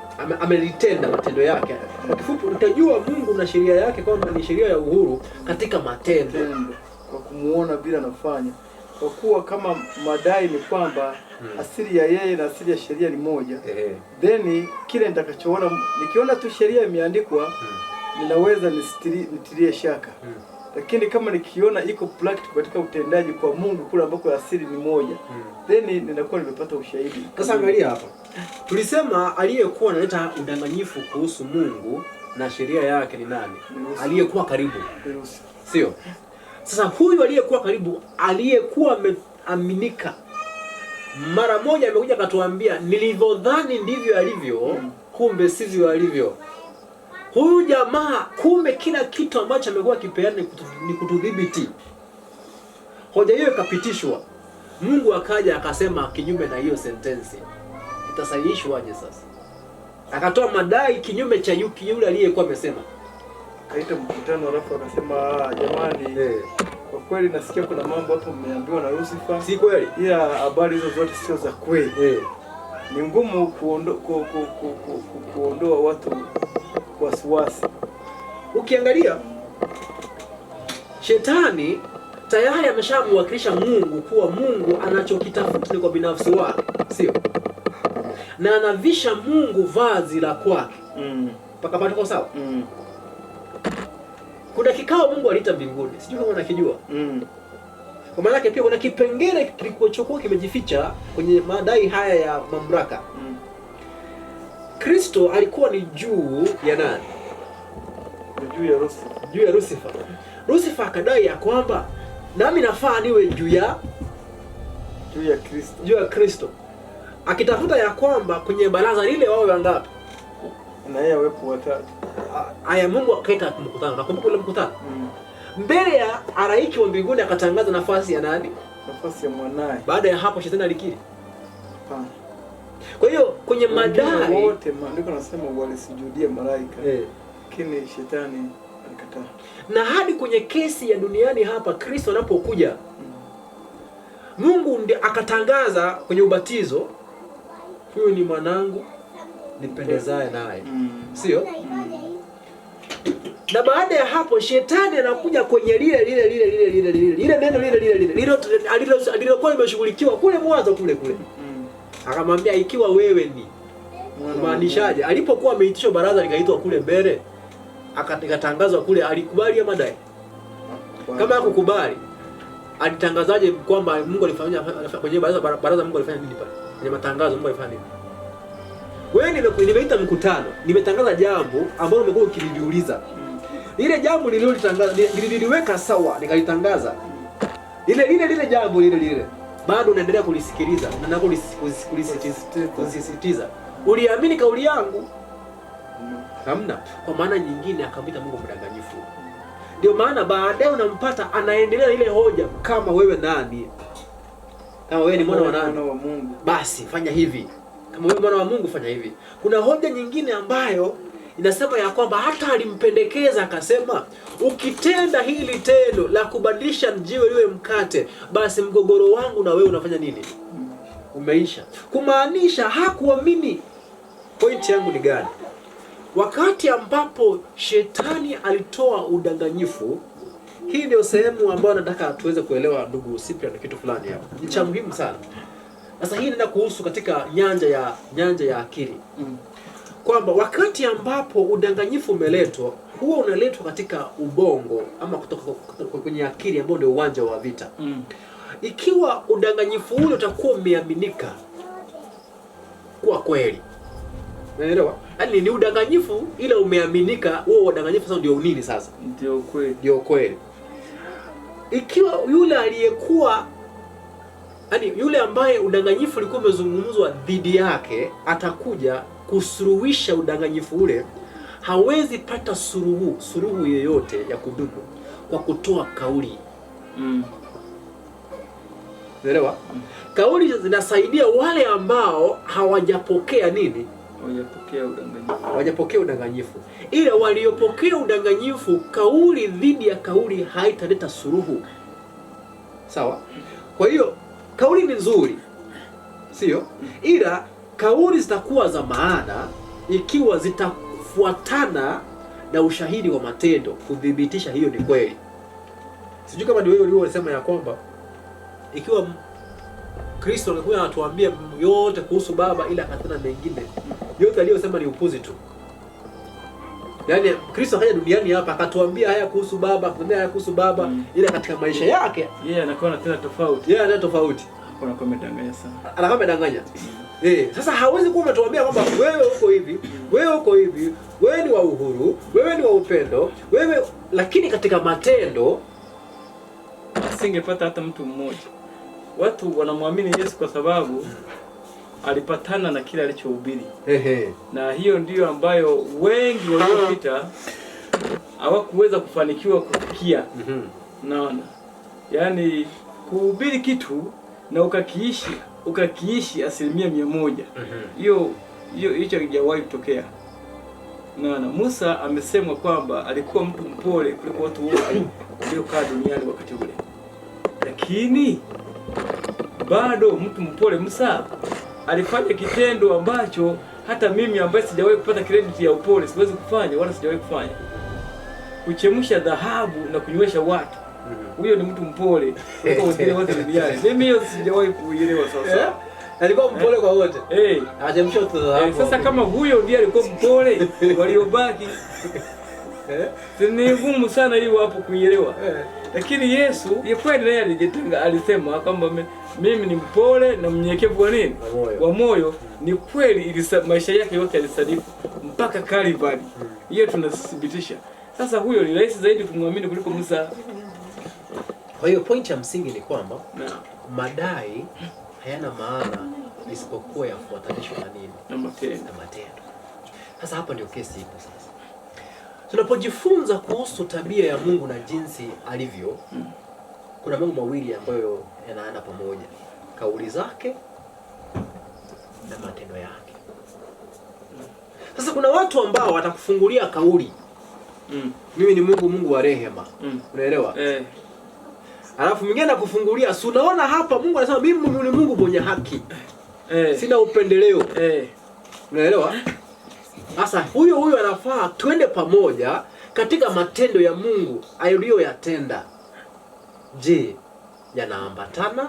Amelitenda matendo yake. Kwa kifupi utajua Mungu na sheria yake kwamba ni sheria ya uhuru katika matendo. Kwa kumuona bila anafanya. Kwa kuwa kama madai ni kwamba asili ya yeye na asili ya sheria ni moja. Then kile nitakachoona nikiona tu sheria imeandikwa ninaweza nitilie shaka. Lakini kama nikiona iko practical katika utendaji kwa Mungu kule ambako asili ni moja, then ninakuwa nimepata ushahidi. Sasa angalia hapa. Tulisema aliyekuwa analeta udanganyifu kuhusu Mungu na sheria yake ni nani? Aliyekuwa karibu. Sio? Sasa huyu aliyekuwa karibu, aliyekuwa ameaminika, mara moja amekuja akatuambia nilivyodhani ndivyo alivyo, kumbe sivyo alivyo. Huyu jamaa kumbe kila kitu ambacho amekuwa kipeana ni kutudhibiti. Hoja hiyo ikapitishwa. Mungu akaja akasema kinyume na hiyo sentensi. Itasahihishwaje sasa? Akatoa madai kinyume cha yule aliyekuwa amesema. Kaita mkutano alafu akasema jamani, kwa kweli nasikia kuna mambo hapo mmeambiwa na Lucifer. Si kweli? Ila habari hizo zote sio za kweli. Ni ngumu kuondoa watu wasiwasi. Ukiangalia shetani tayari ameshamwakilisha Mungu kuwa Mungu anachokitafuta ni kwa binafsi wake, sio? Na anavisha Mungu vazi la kwake. Paka pato sawa? Kuna kikao Mungu aliita mbinguni. Sijui kama unakijua. Kwa maana yake pia kuna kipengele kilichokuwa kimejificha kwenye madai haya ya mamlaka. Kristo alikuwa ni juu ya nani? Juu ya Lucifer. Juu ya Lucifer. Lucifer akadai ya kwamba nami nafaa niwe juu ya juu ya Kristo, akitafuta ya kwamba kwenye baraza lile wao wangapi, na yeye awepo watatu. Aya, Mungu akaita mkutano. Nakumbuka ule mkutano mbele ya halaiki wa mbinguni, akatangaza nafasi ya nani? Nafasi ya mwanae. Baada ya hapo shetani alikiri. Kwa hiyo kwenye madai wote maandiko nasema walisujudia malaika, lakini shetani alikataa. Na hadi kwenye kesi ya duniani hapa Kristo anapokuja, Mungu ndiye akatangaza kwenye ubatizo, huyu ni mwanangu nipendezaye naye. Sio? Na baada ya hapo shetani anakuja kwenye lile neno alilokuwa limeshughulikiwa kule mwanzo kule. Akamwambia ikiwa wewe ni maanishaje? Alipokuwa ameitishwa baraza likaitwa kule mbele, akatangazwa kule, alikubali ama dai? Kama hakukubali, alitangazaje kwamba Mungu alifanya kwenye baraza Mungu alifanya nini pale? Kwenye matangazo Mungu alifanya nini? Wewe nimeita mkutano, nimetangaza jambo ambalo umekuwa ukiniuliza. Ile jambo nililiweka sawa, nikalitangaza. Ile jambo lile. Bado unaendelea kulisikiliza na kulisisitiza. Uliamini kauli yangu? Hamna. Kwa maana nyingine akamwita Mungu mdanganyifu. Ndio maana baadaye unampata anaendelea ile hoja, kama wewe nani? Kama wewe ni mwana wa nani? Wa Mungu. Basi fanya hivi. Kama wewe mwana wa Mungu fanya hivi. Kuna hoja nyingine ambayo inasema ya kwamba hata alimpendekeza akasema, ukitenda hili tendo la kubadilisha jiwe liwe mkate, basi mgogoro wangu na wewe unafanya nini? Umeisha. Kumaanisha hakuamini. Pointi yangu ni gani? Wakati ambapo shetani alitoa udanganyifu, hii ndio sehemu ambayo nataka tuweze kuelewa, ndugu Cyprian, kitu fulani hapa. Ni cha muhimu sana. Sasa hii nenda kuhusu katika nyanja ya akili. Kwamba wakati ambapo udanganyifu umeletwa, huwa unaletwa katika ubongo ama kutoka kwenye akili ambayo ndio uwanja wa vita. Ikiwa udanganyifu ule utakuwa umeaminika kuwa kweli. Unaelewa? Yaani ni udanganyifu ila umeaminika, huo udanganyifu sasa ndio nini sasa? Ndio kweli. Ikiwa yule aliyekuwa yule ambaye udanganyifu ulikuwa umezungumzwa dhidi yake atakuja kusuruhisha udanganyifu ule, hawezi pata suruhu yoyote ya kudumu kwa kutoa kauli. Unaelewa? Kauli zinasaidia wale ambao hawajapokea nini? Hawajapokea udanganyifu. Ila waliopokea udanganyifu, kauli dhidi ya kauli haitaleta suruhu. Sawa? Kwa hiyo kauli ni nzuri, sio? Ila kauli zitakuwa za maana ikiwa zitafuatana na ushahidi wa matendo kudhibitisha hiyo ni kweli. Sijui kama ni wewe ulisema ya kwamba ikiwa Kristo alikuwa anatuambia yote kuhusu Baba ila akatana mengine, yote aliyosema ni upuzi tu. Yaani Kristo akaja duniani hapa akatuambia haya kuhusu Baba, akatuambia haya kuhusu Baba, ila katika maisha yake anakuwa anatenda tofauti. Anaenda tofauti. Anakuwa amedanganya sana. Anakuwa amedanganya. Sasa hawezi kuwa umetuambia kwamba wewe uko hivi, wewe uko hivi, wewe ni wa uhuru, wewe ni wa upendo, wewe, lakini katika matendo singepata hata mtu mmoja. Watu wanamwamini Yesu kwa sababu alipatana na kile alichohubiri. Na hiyo ndiyo ambayo wengi waliopita hawakuweza kufanikiwa kufikia. Naona. Yaani kuhubiri kitu na ukakiishi 100%. Hiyo hicho hakijawahi kutokea. Naona Musa amesemwa kwamba alikuwa mtu mpole kuliko watu wote waliokaa duniani wakati ule. Lakini bado mtu mpole Musa alifanya kitendo ambacho hata mimi ambaye sijawahi kupata credit ya upole siwezi kufanya wala sijawahi kufanya. Kuchemsha dhahabu na kunywesha watu. Huyo ni mtu mpole kuliko wengine wote duniani. Mimi hiyo sijawahi kuielewa sasa. Alikuwa mpole kwa wote. Achemsha dhahabu. Sasa kama huyo ndiye alikuwa mpole, waliobaki ni ngumu sana hiyo hapo kuielewa. Lakini Yesu kweli naye alisema kwamba mimi ni mpole na mnyenyekevu wa nini? Wa moyo. Ni kweli maisha yake yote alisadifu mpaka Kalvari. Hiyo tunathibitisha. Sasa huyo ni rahisi zaidi kumwamini kuliko Musa. Kwa hiyo point ya msingi ni kwamba madai hayana maana isipokuwa yafuatanishwe na nini? Na matendo. Sasa hapa ndio kesi ipo sasa. Tunapojifunza kuhusu tabia ya Mungu na jinsi alivyo, kuna mambo mawili ambayo yanaenda pamoja. Kauli zake na matendo yake. Sasa kuna watu ambao watakufungulia kauli. Mimi ni Mungu, Mungu wa rehema. Unaelewa? Alafu mwingine anakufungulia, si unaona hapa Mungu anasema mimi ni Mungu mwenye haki. Sina upendeleo. Unaelewa? Sasa huyo anafaa twende pamoja katika matendo ya Mungu aliyoyatenda. Je, yanaambatana?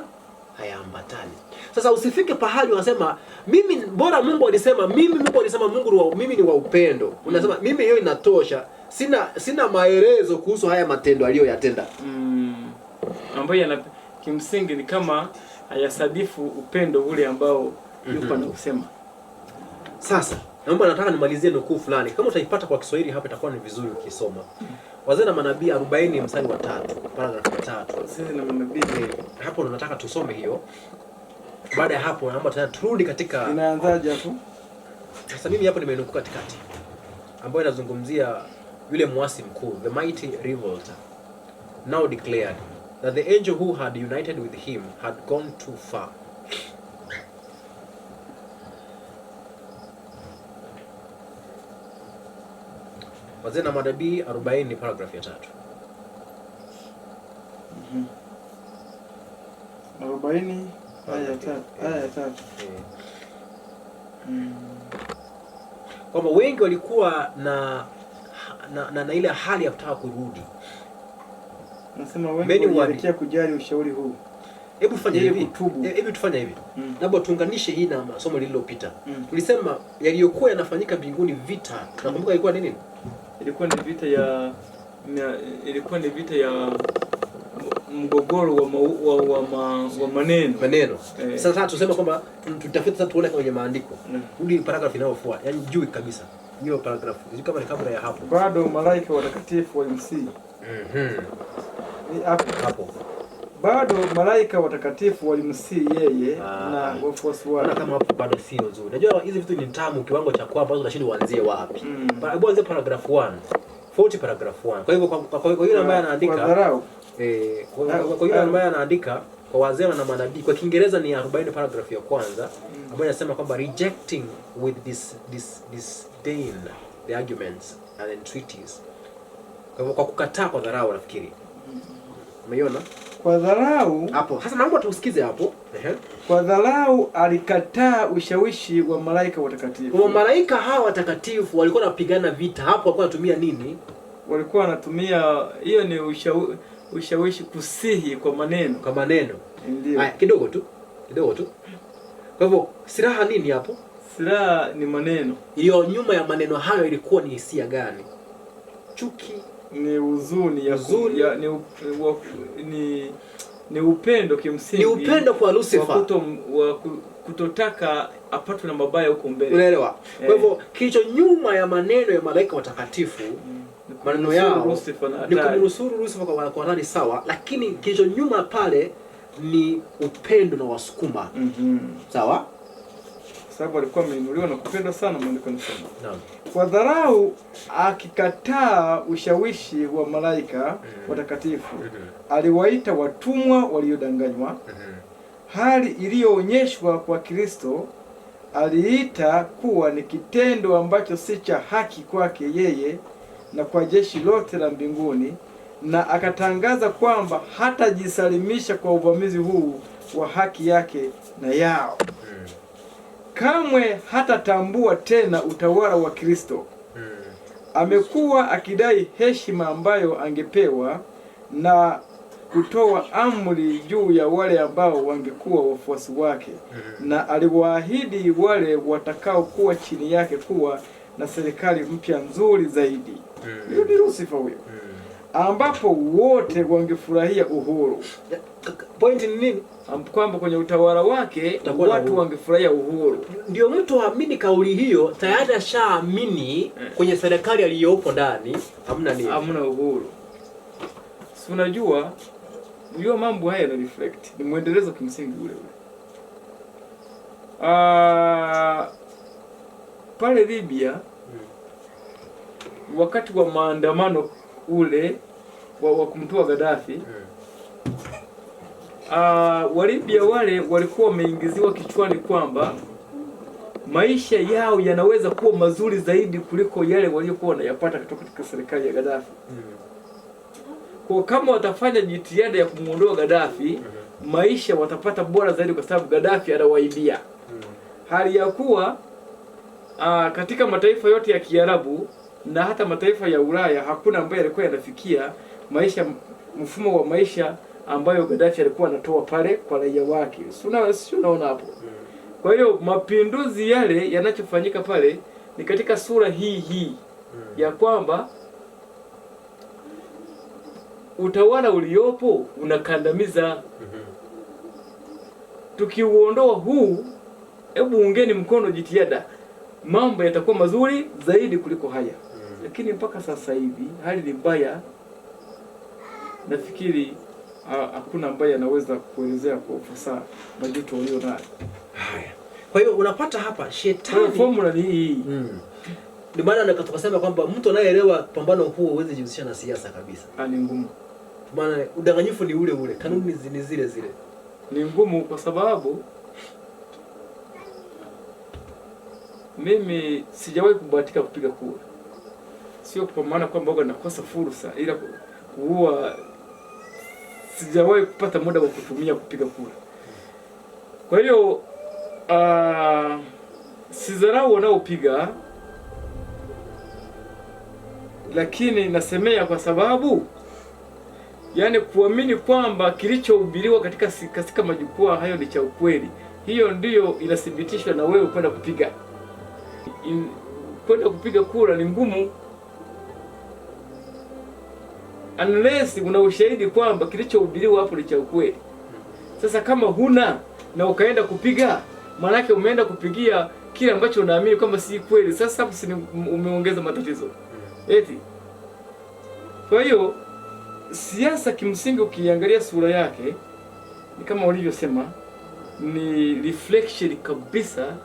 Hayaambatani? Sasa usifike pahali unasema mimi bora Mungu alisema mimi ni wa upendo. Unasema mimi hiyo inatosha. Sina maelezo kuhusu haya matendo aliyoyatenda. Ambayo kimsingi ni kama hayasadifu upendo ule ambao yupo na kusema. Sasa nataka nimalizie nukuu fulani. Kama utaipata kwa Kiswahili hapa itakuwa ni vizuri ukisoma. Wazee na Manabii 40 mstari wa 3, paragraph 3. Wazee na Manabii hapo nataka tusome hiyo. Baada ya hapo naomba tena turudi katika inaanzaje hapo? Sasa mimi hapo nimenukuu katikati ambayo inazungumzia yule muasi mkuu, the mighty revolter, now declared that the angel who had united with him had gone too far. Wazee na Manabii 40 ni paragraph ya 3. 40 aya ya 3. Kwamba wengi walikuwa na ile hali ya kutaka kurudi. Nasema wengi walielekea kujali ushauri huu. Hebu tufanye hivi. Hebu tufanye hivi. Labda tuunganishe hii na somo lililopita. Tulisema yaliyokuwa yanafanyika mbinguni vita. Nakumbuka ilikuwa nini? Ilikuwa ni vita ya mgogoro wa maneno. Sasa tuseme kwamba tutafute sasa tuone kwenye maandiko. Rudi paragraph inayofuata. Yaani juu kabisa. Hiyo paragraph. Hiyo kama ni kabla ya hapo. Bado malaika watakatifu walimsihi. Ni hapo. Bado malaika watakatifu walimsihi yeye na wafuasi wake. Kama hapo bado sio nzuri. Unajua hizi vitu ni tamu kiwango cha kwamba unashindwa uanzie wapi. Hebu anze paragraph 1. 40 paragraph 1. Kwa hivyo kwa yule ambaye anaandika kwa yule ambaye anaandika kwa Wazee na Manabii kwa Kiingereza ni 40 paragraph ya kwanza ambayo inasema kwamba rejecting with disdain the arguments and entreaties. Kwa hivyo kwa kukataa kwa dharau nafikiri. Umeiona? Kwa dharau hapo. Sasa naomba tusikize hapo. Kwa dharau alikataa ushawishi wa malaika watakatifu. Kwa malaika hawa watakatifu walikuwa wanapigana vita. Hapo walikuwa wanatumia nini? Walikuwa wanatumia hiyo ni ushawishi kusihi kwa maneno. Kwa maneno. Ndio. Haya kidogo tu. Kwa hivyo silaha nini hapo? Silaha ni maneno. Hiyo nyuma ya maneno hayo ilikuwa ni hisia gani? Chuki, ni huzuni ni upendo kimsingi. Ni upendo kwa Lucifer. Kutotaka apatwe na mabaya huko mbele. Unaelewa? Kwa hivyo kilicho nyuma ya maneno ya malaika watakatifu maneno yao ni kumnusuru Lucifer kwa nani sawa, lakini kilicho nyuma pale ni upendo na wasukuma. Sawa? Sababu alikuwa ameinuliwa na kupendwa sana maandiko yanasema. Naam. Kwa dharau akikataa ushawishi wa malaika watakatifu, aliwaita watumwa waliodanganywa. Hali iliyoonyeshwa kwa Kristo aliita kuwa ni kitendo ambacho si cha haki kwake yeye na kwa jeshi lote la mbinguni, na akatangaza kwamba hatajisalimisha kwa uvamizi huu wa haki yake na yao. Kamwe hatatambua tena utawala wa Kristo. Amekuwa akidai heshima ambayo angepewa na kutoa amri juu ya wale ambao wangekuwa wafuasi wake, na aliwaahidi wale watakao kuwa chini yake kuwa na serikali mpya nzuri zaidi. Hiyo ni Lucifer huyo, ambapo wote wangefurahia uhuru. Point ni nini? Kwamba kwenye utawala wake watu wangefurahia uhuru. Ndio mtu aamini kauli hiyo tayari ashaamini kwenye serikali aliyopo ndani hamna nini? Hamna uhuru. Si unajua Hiyo mambo haya yana reflect. Ni muendelezo kimsingi ule ule. Pale Libya wakati wa maandamano ule wa kumtoa Gaddafi, Walibya wale walikuwa wameingiziwa kichwani kwamba maisha yao yanaweza kuwa mazuri zaidi kuliko yale waliokuwa wanayapata kutoka katika serikali ya Gaddafi. Kwa kama watafanya jitihada ya kumuondoa Gaddafi, maisha watapata bora zaidi kwa sababu Gaddafi anawaibia. Hali ya kuwa katika mataifa yote ya Kiarabu na hata mataifa ya Ulaya hakuna ambaye alikuwa yanafikia mfumo wa maisha ambayo Gaddafi alikuwa anatoa pale kwa raia wake. Sio unaona hapo. Kwa hiyo mapinduzi yale yanachofanyika pale ni katika sura hii ya kwamba utawala uliopo unakandamiza. Tukiuondoa huu, hebu ungeni mkono jitihada, mambo yatakuwa mazuri zaidi kuliko haya. Lakini mpaka sasa hivi hali ni mbaya. Nafikiri hakuna ambaye anaweza kuelezea kwa ufasaha majuto walio nayo. Haya. Kwa hiyo unapata hapa shetani formula ni hii. Ndio maana tukasema kwamba mtu anayeelewa pambano huu huwezi jihusisha na siasa kabisa. Ni ngumu. Maana udanganyifu ni ule ule, kanuni ni zile zile. Ni ngumu kwa sababu mimi sijawahi kubahatika kupiga kura. Sio kwa maana kwamba huwa nakosa fursa, ila huwa sijawahi kupata muda wa kutumia kupiga kura. Kwa hiyo sidharau wanaopiga, lakini nasemea kwa sababu yani kuamini kwamba kilichohubiriwa katika majukwaa hayo ni cha ukweli. Hiyo ndiyo inathibitishwa na wewe kwenda kupiga. Kwenda kupiga kura ni ngumu unless una ushahidi kwamba kilichohubiriwa hapo ni cha ukweli. Sasa kama huna na ukaenda kupiga, maana yake umeenda kupigia kile ambacho unaamini kwamba si kweli. Sasa hapo umeongeza matatizo. Eti. Kwa hiyo siasa kimsingi ukiangalia sura yake ni kama ulivyosema, ni reflection kabisa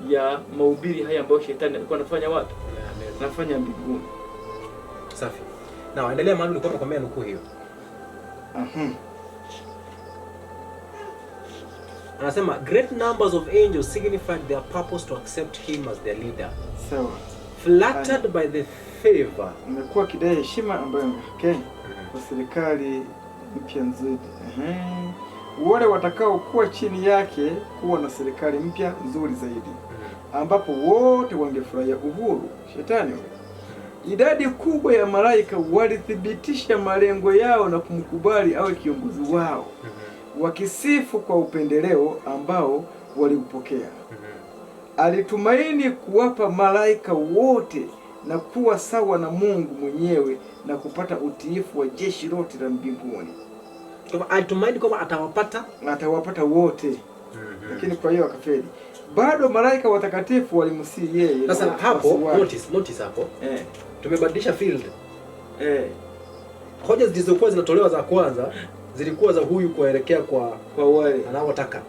ya mahubiri haya ambayo shetani alikuwa anafanya wapi? Anafanya mbinguni. Safi. Na endelea mahali ulikuwa unakwambia nukuu hiyo. Anasema great numbers of angels signified their purpose to accept him as their leader. Sawa. Flattered by the favor. Imekuwa kidai heshima ambayo kwa serikali mpya nzuri. Wale watakao kuwa chini yake kuwa na serikali mpya nzuri zaidi, ambapo wote wangefurahia uhuru. Shetani idadi kubwa ya malaika walithibitisha malengo yao na kumkubali awe kiongozi wao, wakisifu kwa upendeleo ambao waliupokea. Alitumaini kuwapa malaika wote na kuwa sawa na Mungu mwenyewe na kupata utiifu wa jeshi lote la mbinguni. Kwa alitumaini kwamba atawapata wote. Lakini kwa hiyo akafeli. Bado malaika watakatifu walimsii yeye. Sasa hapo notice hapo. Tumebadilisha field. Hoja zilizokuwa zinatolewa za kwanza zilikuwa za huyu kuelekea kwa wale anaotaka.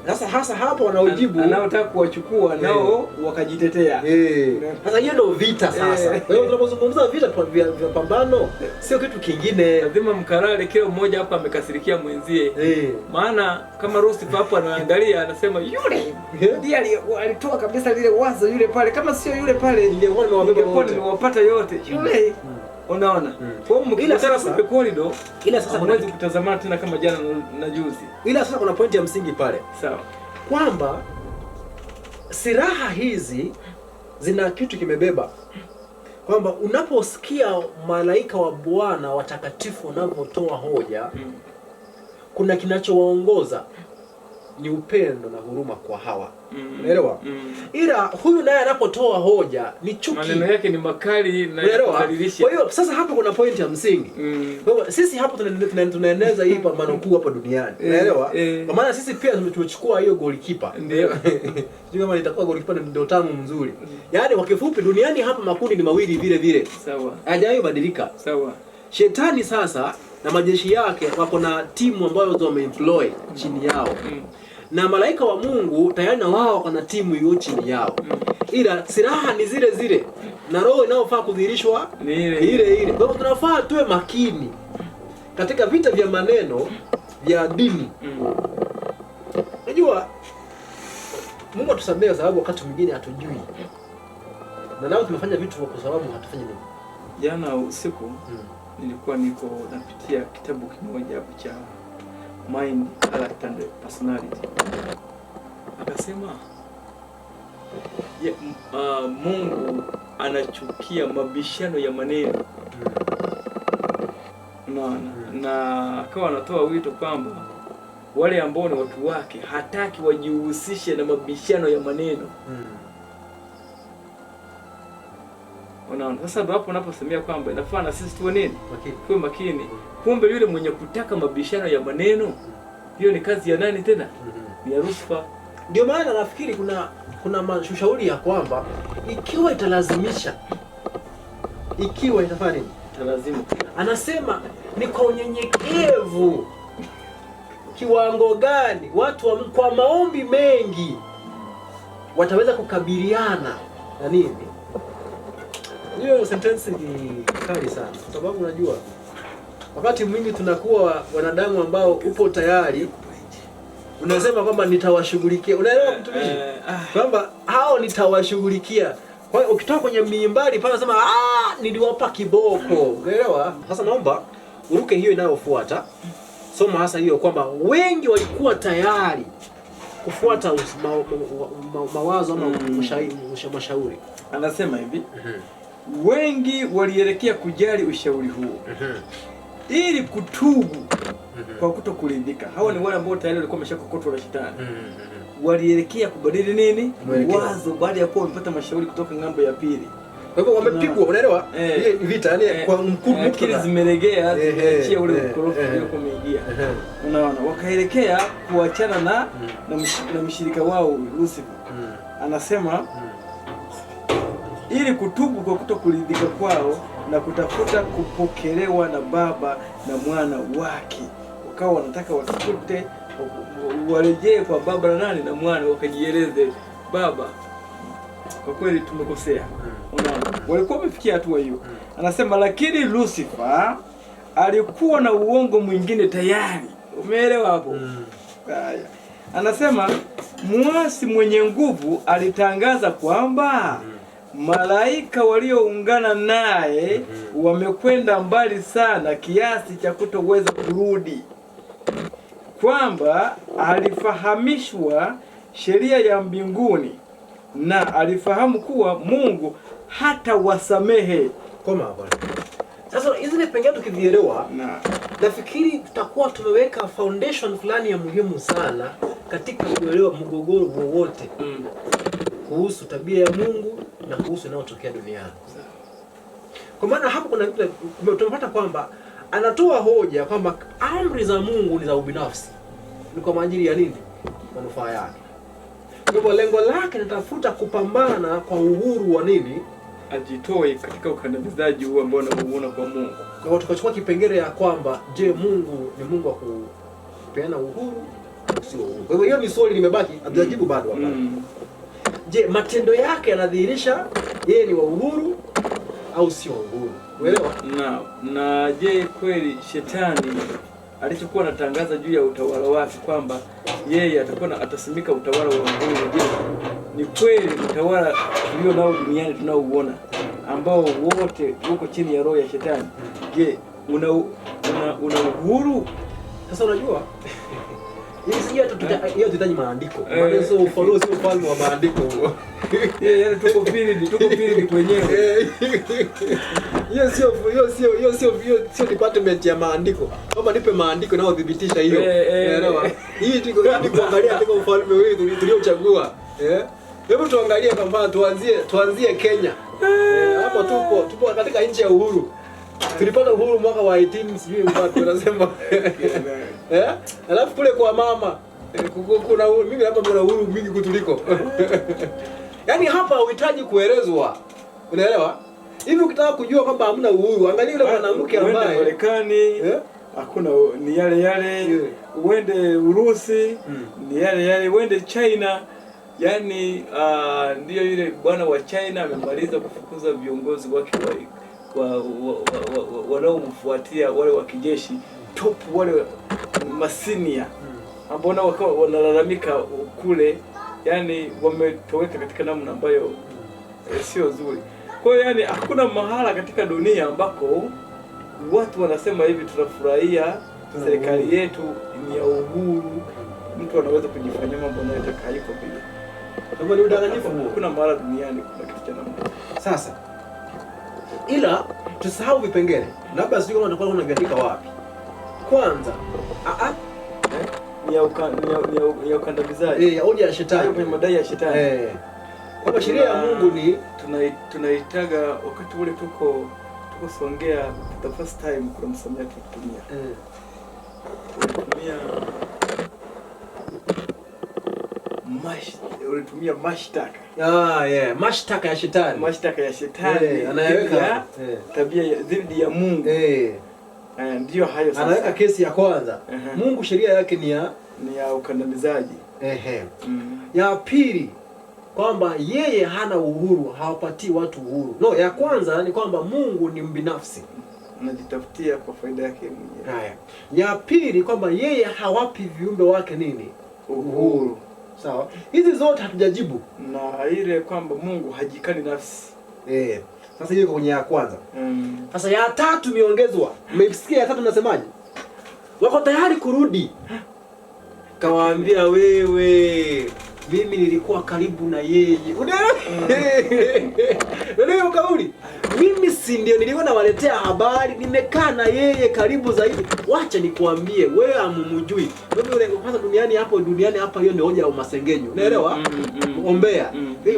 Sasa hapo wanaojibu anaotaka kuwachukua nao wakajitetea. Sasa hiyo ndio vita sasa. Kwa hiyo tunapozungumza vita vya pambano sio kitu kingine. Lazima mkarare kila mmoja hapa amekasirikia mwenzie. Maana kama Rusi hapo anaangalia anasema yule ndiye alitoa kabisa lile wazo yule pale, kama sio yule pale ningekuwa nimewapata yote. Yule unaona? Kwa hiyo mkikutana kwa corridor ila sasa unaweza kutazamana tena kama jana na juzi. Ila sasa kuna pointi ya msingi pale. Sawa. Kwamba silaha hizi zina kitu kimebeba. Kwamba unaposikia malaika wa Bwana watakatifu wanapotoa hoja, kuna kinachowaongoza ni upendo na huruma kwa hawa. Unaelewa? Ila huyu naye anapotoa hoja ni chuki. Maneno yake ni makali na yakadhirisha. Kwa hiyo sasa hapa kuna point ya msingi. Kwa hiyo sisi hapa tunaeneza hii pambano kuu hapa duniani. Unaelewa? Kwa maana sisi pia tumechukua hiyo goalkeeper. Ndio. Sio kama itakuwa goalkeeper ndio tamu mzuri. Yaani kwa kifupi duniani hapa makundi ni mawili vile vile. Sawa. Hajawahi badilika. Sawa. Shetani sasa na majeshi yake wako na timu ambayo wameemploy chini yao. Na malaika wa Mungu tayari na wao wako na timu hiyo chini yao. Ila silaha ni zile zile na roho inayofaa kudhihirishwa ni ile. Kwa hiyo tunafaa tuwe makini katika vita vya maneno vya dini. Unajua Mungu atusamehe sababu wakati mwingine hatujui. Na nao tumefanya vitu kwa sababu hatufanyi nini. Jana usiku nilikuwa niko napitia kitabu kimoja hapo cha Mind, Character and Personality. Akasema Mungu anachukia mabishano ya maneno. Na akawa anatoa wito kwamba wale ambao ni watu wake hataki wajihusishe na mabishano ya maneno. Unaona, sasa ndio hapo unaposemea kwamba inafaa na sisi tuwe nini? Tuwe makini. Kumbe yule mwenye kutaka mabishano ya maneno, hiyo ni kazi ya nani tena? Ni ya Lucifer. Ndio maana nafikiri kuna mashauri ya kwamba ikiwa italazimisha, ikiwa itafanya nini? Italazimu. Anasema ni kwa unyenyekevu kiwango gani watu kwa maombi mengi wataweza kukabiliana na nini? Hiyo sentence ni kali sana kwa sababu unajua wakati mwingi tunakuwa wanadamu ambao upo tayari unasema kwamba nitawashughulikia. Unaelewa mtumishi? Kwamba hao nitawashughulikia. Kwa hiyo ukitoka kwenye mimbari pale unasema niliwapa kiboko. Unaelewa? Sasa naomba uruke hiyo inayofuata. Soma hasa hiyo kwamba wengi walikuwa tayari kufuata mawazo ama mashauri. Anasema hivi. Wengi walielekea kujali ushauri huo. Ili kutubu kwa kutokuridhika. Hawa ni wale ambao tayari walikuwa wameshakokotwa na shetani. Walielekea kubadili nini? Wazo baada ya kuwa wamepata mashauri kutoka ng'ambo ya pili. Kwa hivyo wamepigwa, unaelewa? Ile vita yani kwa mkuu akili zimelegea, zimeachia ule ukorofi uliokuwa umeingia. Unaona, wakaelekea kuachana na mshirika wao Lucifer. Anasema ili kutubu kwa kutokuridhika kwao na kutafuta kupokelewa na Baba na Mwana wake. Wakawa wanataka wasifute warejee kwa Baba na nani na Mwana, wakajieleze, Baba, kwa kweli tumekosea. Unaona, walikuwa wamefikia hatua hiyo. Anasema lakini Lucifer alikuwa na uongo mwingine tayari. Umeelewa hapo? Haya. Anasema muasi mwenye nguvu alitangaza kwamba malaika walioungana naye wamekwenda mbali sana kiasi cha kutoweza kurudi, kwamba alifahamishwa sheria ya mbinguni na alifahamu kuwa Mungu hata wasamehe. Koma bwana. Sasa hizi vipengele tukivielewa, nafikiri tutakuwa tumeweka foundation fulani ya muhimu sana katika kuelewa mgogoro wowote kuhusu tabia ya Mungu na kuhusu yanayotokea duniani. Kwa maana hapo kuna vitu tumepata kwamba anatoa hoja kwamba amri za Mungu ni za ubinafsi. Ni kwa ajili ya nini? Manufaa yake. Kwa hivyo lengo lake natafuta kupambana kwa uhuru wa nini? Ajitoe katika ukandamizaji huu ambao anamuona kwa Mungu. Kwa hiyo tukachukua kipengele ya kwamba je, Mungu ni Mungu wa kupeana uhuru au sio uhuru? Kwa hivyo hiyo ni swali limebaki, hatujajibu bado hapa. Je, matendo yake yanadhihirisha yeye ni wa uhuru au sio uhuru? Umeelewa? Na je, kweli shetani alichokuwa anatangaza juu ya utawala wake kwamba yeye atasimika utawala wa uhuru, je, ni kweli utawala ulio nao duniani tunaouona ambao wote uko chini ya roho ya shetani, je, una uhuru? Sasa unajua hii sija hiyo tutahitaji maandiko. Maana sio ufalme wa maandiko huo. Yaani tuko pili wenyewe. Hiyo sio department ya maandiko. Kama nipe maandiko nao dhibitisha hiyo. Unaelewa? Hii tuko kuangalia katika ufalme wetu tuliochagua. Hebu tuangalie kwa mfano tuanzie Kenya. Hapo tupo katika nchi ya uhuru. Tulipata uhuru mwaka wa 18 sijui ngapi unasema. Alafu kule kwa mama kuna mimi hapa kuna uhuru mingi kutuliko. Yaani hapa uhitaji kuelezwa. Unaelewa? Hivi ukitaka kujua kwamba hamna uhuru, angalia yule mwanamke ambaye Marekani hakuna, ni yale yale. Uende Urusi ni yale yale, uende China yani ndio yule bwana wa China amemaliza kufukuza viongozi wake wanaomfuatia wale wa kijeshi top, wale masinia ambao nao wakawa wanalalamika kule, yani wametoweka katika namna ambayo sio nzuri. Kwa hiyo yani hakuna mahala katika dunia ambako watu wanasema hivi tunafurahia serikali yetu ni ya uhuru, mtu anaweza kujifanyia mambo anayotaka, haiko vile. Ni udanganyifu. Kuna mahala duniani kuna kitu cha namna. Sasa ila tusahau vipengele, labda sio kama utakuwa unaandika wapi. Kwanza ni ya ukandamizaji. Hoja ya shetani. Kwenye madai ya shetani. Kwa sheria ya Mungu ni tunaitaga wakati ule tuko Songea the first time kuna msamiati kutumia. Ulitumia mashtaka. Mashtaka ya shetani. Mashtaka ya shetani. Anaweka tabia dhidi ya Mungu. Ndio hayo sasa. Anaweka kesi ya kwanza. Mungu sheria yake ni ya ukandamizaji. Ya pili kwamba yeye hana uhuru, hawapatii watu uhuru. No, ya kwanza ni kwamba Mungu ni mbinafsi, anajitafutia kwa faida yake mwenyewe. Haya. Ya pili kwamba yeye hawapi viumbe wake nini? Uhuru. Sawa. Hizi zote hatujajibu. Na ile kwamba Mungu hajikani nafsi. Sasa hiyo kwenye ya kwanza. Sasa ya tatu imeongezwa. Mmesikia ya tatu nasemaje? Wako tayari kurudi. Kawaambia wewe, mimi nilikuwa karibu na yeye. Unaelewa kauli? Mimi si ndio nilikuwa nawaletea habari, nimekaa na yeye karibu zaidi. Wacha nikuambie, wewe amumujui. Wewe yule kwanza duniani hapa hiyo ndio hoja ya masengenyo. Unaelewa? Ombea.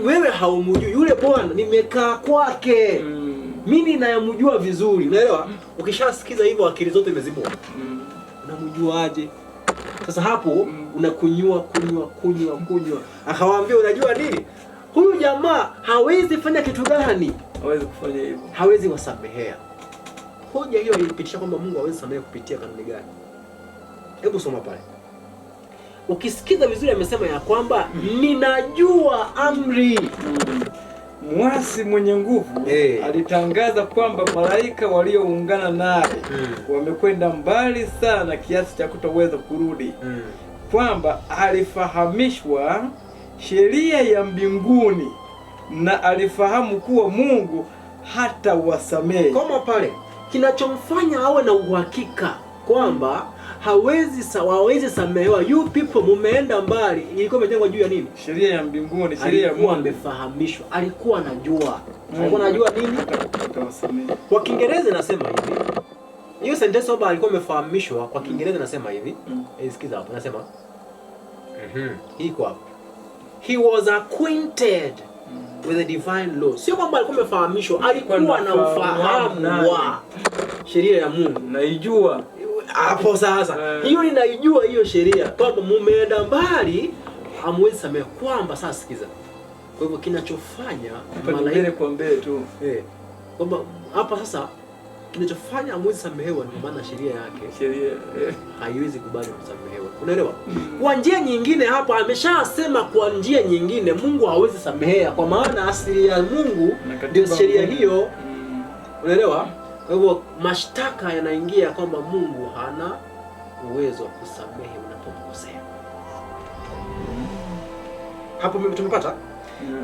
Wewe haumujui. Yule bwana nimekaa kwake. Mimi nayamjua vizuri. Unaelewa? Ukishasikiza hivyo akili zote imezibwa. Unamjuaje? Sasa hapo unakunywa. Akawaambia unajua nini? Huyu jamaa hawezi fanya kitu gani? Hawezi kufanya hivyo. Hawezi wasamehea. Hoja hiyo ilipitisha kwamba Mungu hawezi samehe kupitia kanuni gani? Hebu soma pale. Ukisikiza vizuri amesema ya kwamba ninajua amri. Mwasi mwenye nguvu alitangaza kwamba malaika walioungana naye wamekwenda mbali sana kiasi cha kutoweza kurudi. Kwamba alifahamishwa sheria ya mbinguni na alifahamu kuwa Mungu hata wasamehe. Kama pale kinachomfanya awe na uhakika kwamba hawezi samehewa, you people mumeenda mbali, ilikuwa imejengwa juu ya nini? Sheria ya mbinguni, sheria ya Mungu. Amefahamishwa, alikuwa anajua. Alikuwa anajua nini? Atawasamehe. Kwa Kiingereza nasema hivi. Hiyo sentence kwamba alikuwa amefahamishwa kwa Kiingereza nasema hivi. Sikiza hapo nasema. Iko hapo. He was acquainted with the divine law. Sio kwamba alikuwa amefahamishwa, alikuwa na ufahamu wa sheria ya Mungu. Naijua. Hapo sasa. Hiyo ninaijua hiyo sheria. Kwamba mumeenda mbali, hamwezi samehe kwamba sasa sikiza. Kwa hivyo kinachofanya malaika kwa mbele tu. Kwamba hapa sasa kinachofanya hamwezi samehewa ni maana sheria yake. Haiwezi kubali kusamehewa. Unaelewa? Kwa njia nyingine hapa ameshasema kwa njia nyingine Mungu hawezi samehea kwa maana asili ya Mungu ndio sheria hiyo. Unaelewa? Kwa hivyo mashtaka yanaingia kwamba Mungu hana uwezo wa kusamehe unapomkosea. Hapo mimi tumepata?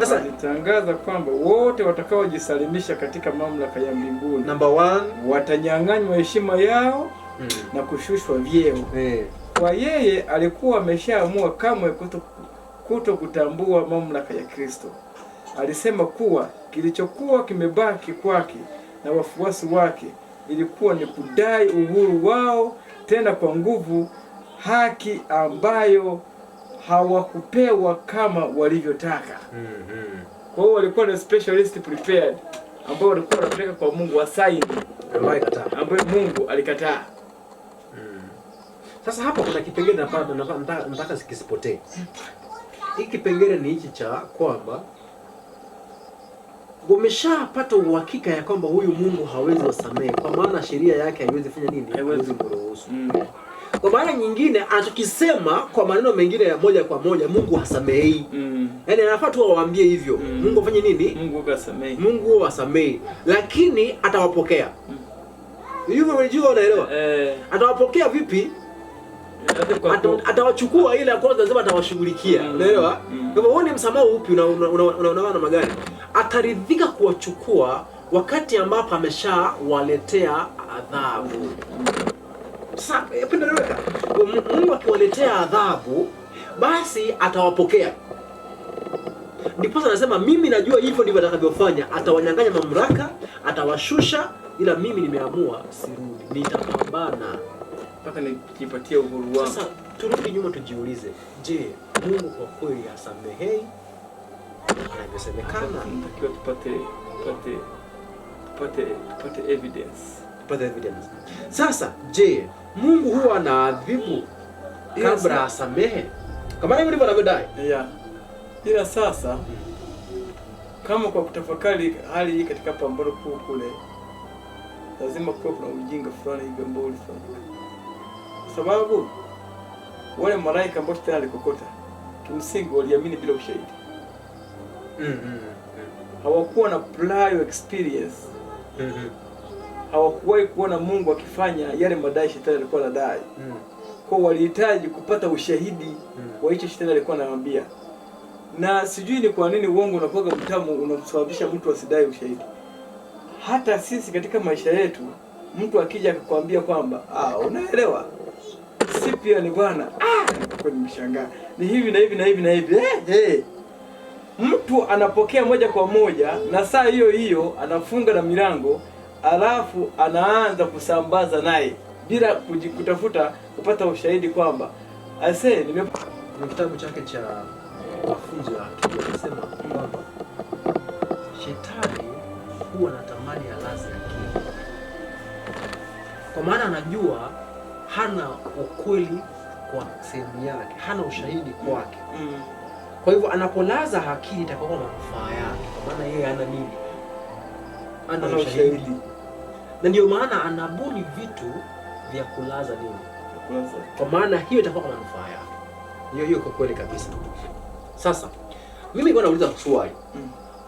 Sasa alitangaza kwamba wote watakaojisalimisha katika mamlaka ya mbinguni, number 1, watanyang'anywa heshima yao na kushushwa vyeo. Kwa yeye alikuwa ameshaamua kamwe kuto kutambua mamlaka ya Kristo. Alisema kuwa kilichokuwa kimebaki kwake na wafuasi wake ilikuwa ni kudai uhuru wao tena kwa nguvu, haki ambayo hawakupewa kama walivyotaka. Kwa hiyo walikuwa na specialist prepared ambao walikuwa wanapeleka kwa Mungu asaini ambaye Mungu alikataa. Sasa hapa kuna kipengele nataka sikisipotee. Hiki kipengele ni hichi cha kwamba wameshapata uhakika ya kwamba huyu Mungu hawezi wasamehe, kwa maana sheria yake haiwezi fanya nini? Haiwezi kuruhusu. Kwa maana nyingine, anachokisema kwa maneno mengine ya moja kwa moja, Mungu hasamehei. Yaani anafaa tu waambie hivyo. Mungu afanye nini? Mungu wasamehe. Lakini atawapokea. Hivyo unajua, unaelewa? Atawapokea vipi? Atawachukua ile kwanza, lazima atawashughulikia. Unaelewa? Kwa hivyo ni msamaha upi unaona magani? Ataridhika kuwachukua wakati ambapo ameshawaletea adhabu. Sasa pendeleweka, Mungu akiwaletea adhabu, basi atawapokea. Ndipo anasema mimi najua hivyo ndivyo atakavyofanya, atawanyang'anya mamlaka, atawashusha, ila mimi nimeamua sirudi, nitapambana mpaka nijipatie uhuru wangu. Sasa turudi nyuma tujiulize, je, Mungu kwa kweli asamehei anavyosemekana? Tunatakiwa tupate evidence. Sasa je, Mungu huwa anaadhibu kabla asamehe kama hivyo ndivyo anavyodai? Ila sasa kama kwa kutafakari hali hii katika pambano kule, lazima kuwe kuna ujinga fulani hivi ambao ulifanyika, kwa sababu wale malaika ambao tena alikokota kimsingi waliamini bila ushahidi. Hawakuwa na prior experience. Hawakuwahi kuona Mungu akifanya yale madai shetani alikuwa anadai. Kwa walihitaji kupata ushahidi wa hicho shetani alikuwa anawaambia. Na sijui ni kwa nini uongo unakuwa mtamu unamsababisha mtu asidai ushahidi. Hata sisi katika maisha yetu, mtu akija akakwambia kwamba unaelewa, si pia ni bwana, kwa nimeshangaa, ni hivi na hivi na hivi na hivi, mtu anapokea moja kwa moja, na saa hiyo hiyo anafunga na milango, alafu anaanza kusambaza naye bila kutafuta kupata ushahidi kwamba ni kitabu chake cha mafunzo ya akili anasema kwamba shetani huwa anatamani alazi akili, kwa maana anajua hana ukweli kwa sehemu yake, hana ushahidi kwake. Kwa hivyo anapolaza akili itakuwa manufaa yake, kwa maana yeye hana nini? Ana ushahidi. Na ndio maana anabuni vitu vya kulaza nini? Kwa maana hiyo itakuwa manufaa yake. Hiyo kwa kweli kabisa. Sasa mimi kwa nauliza swali.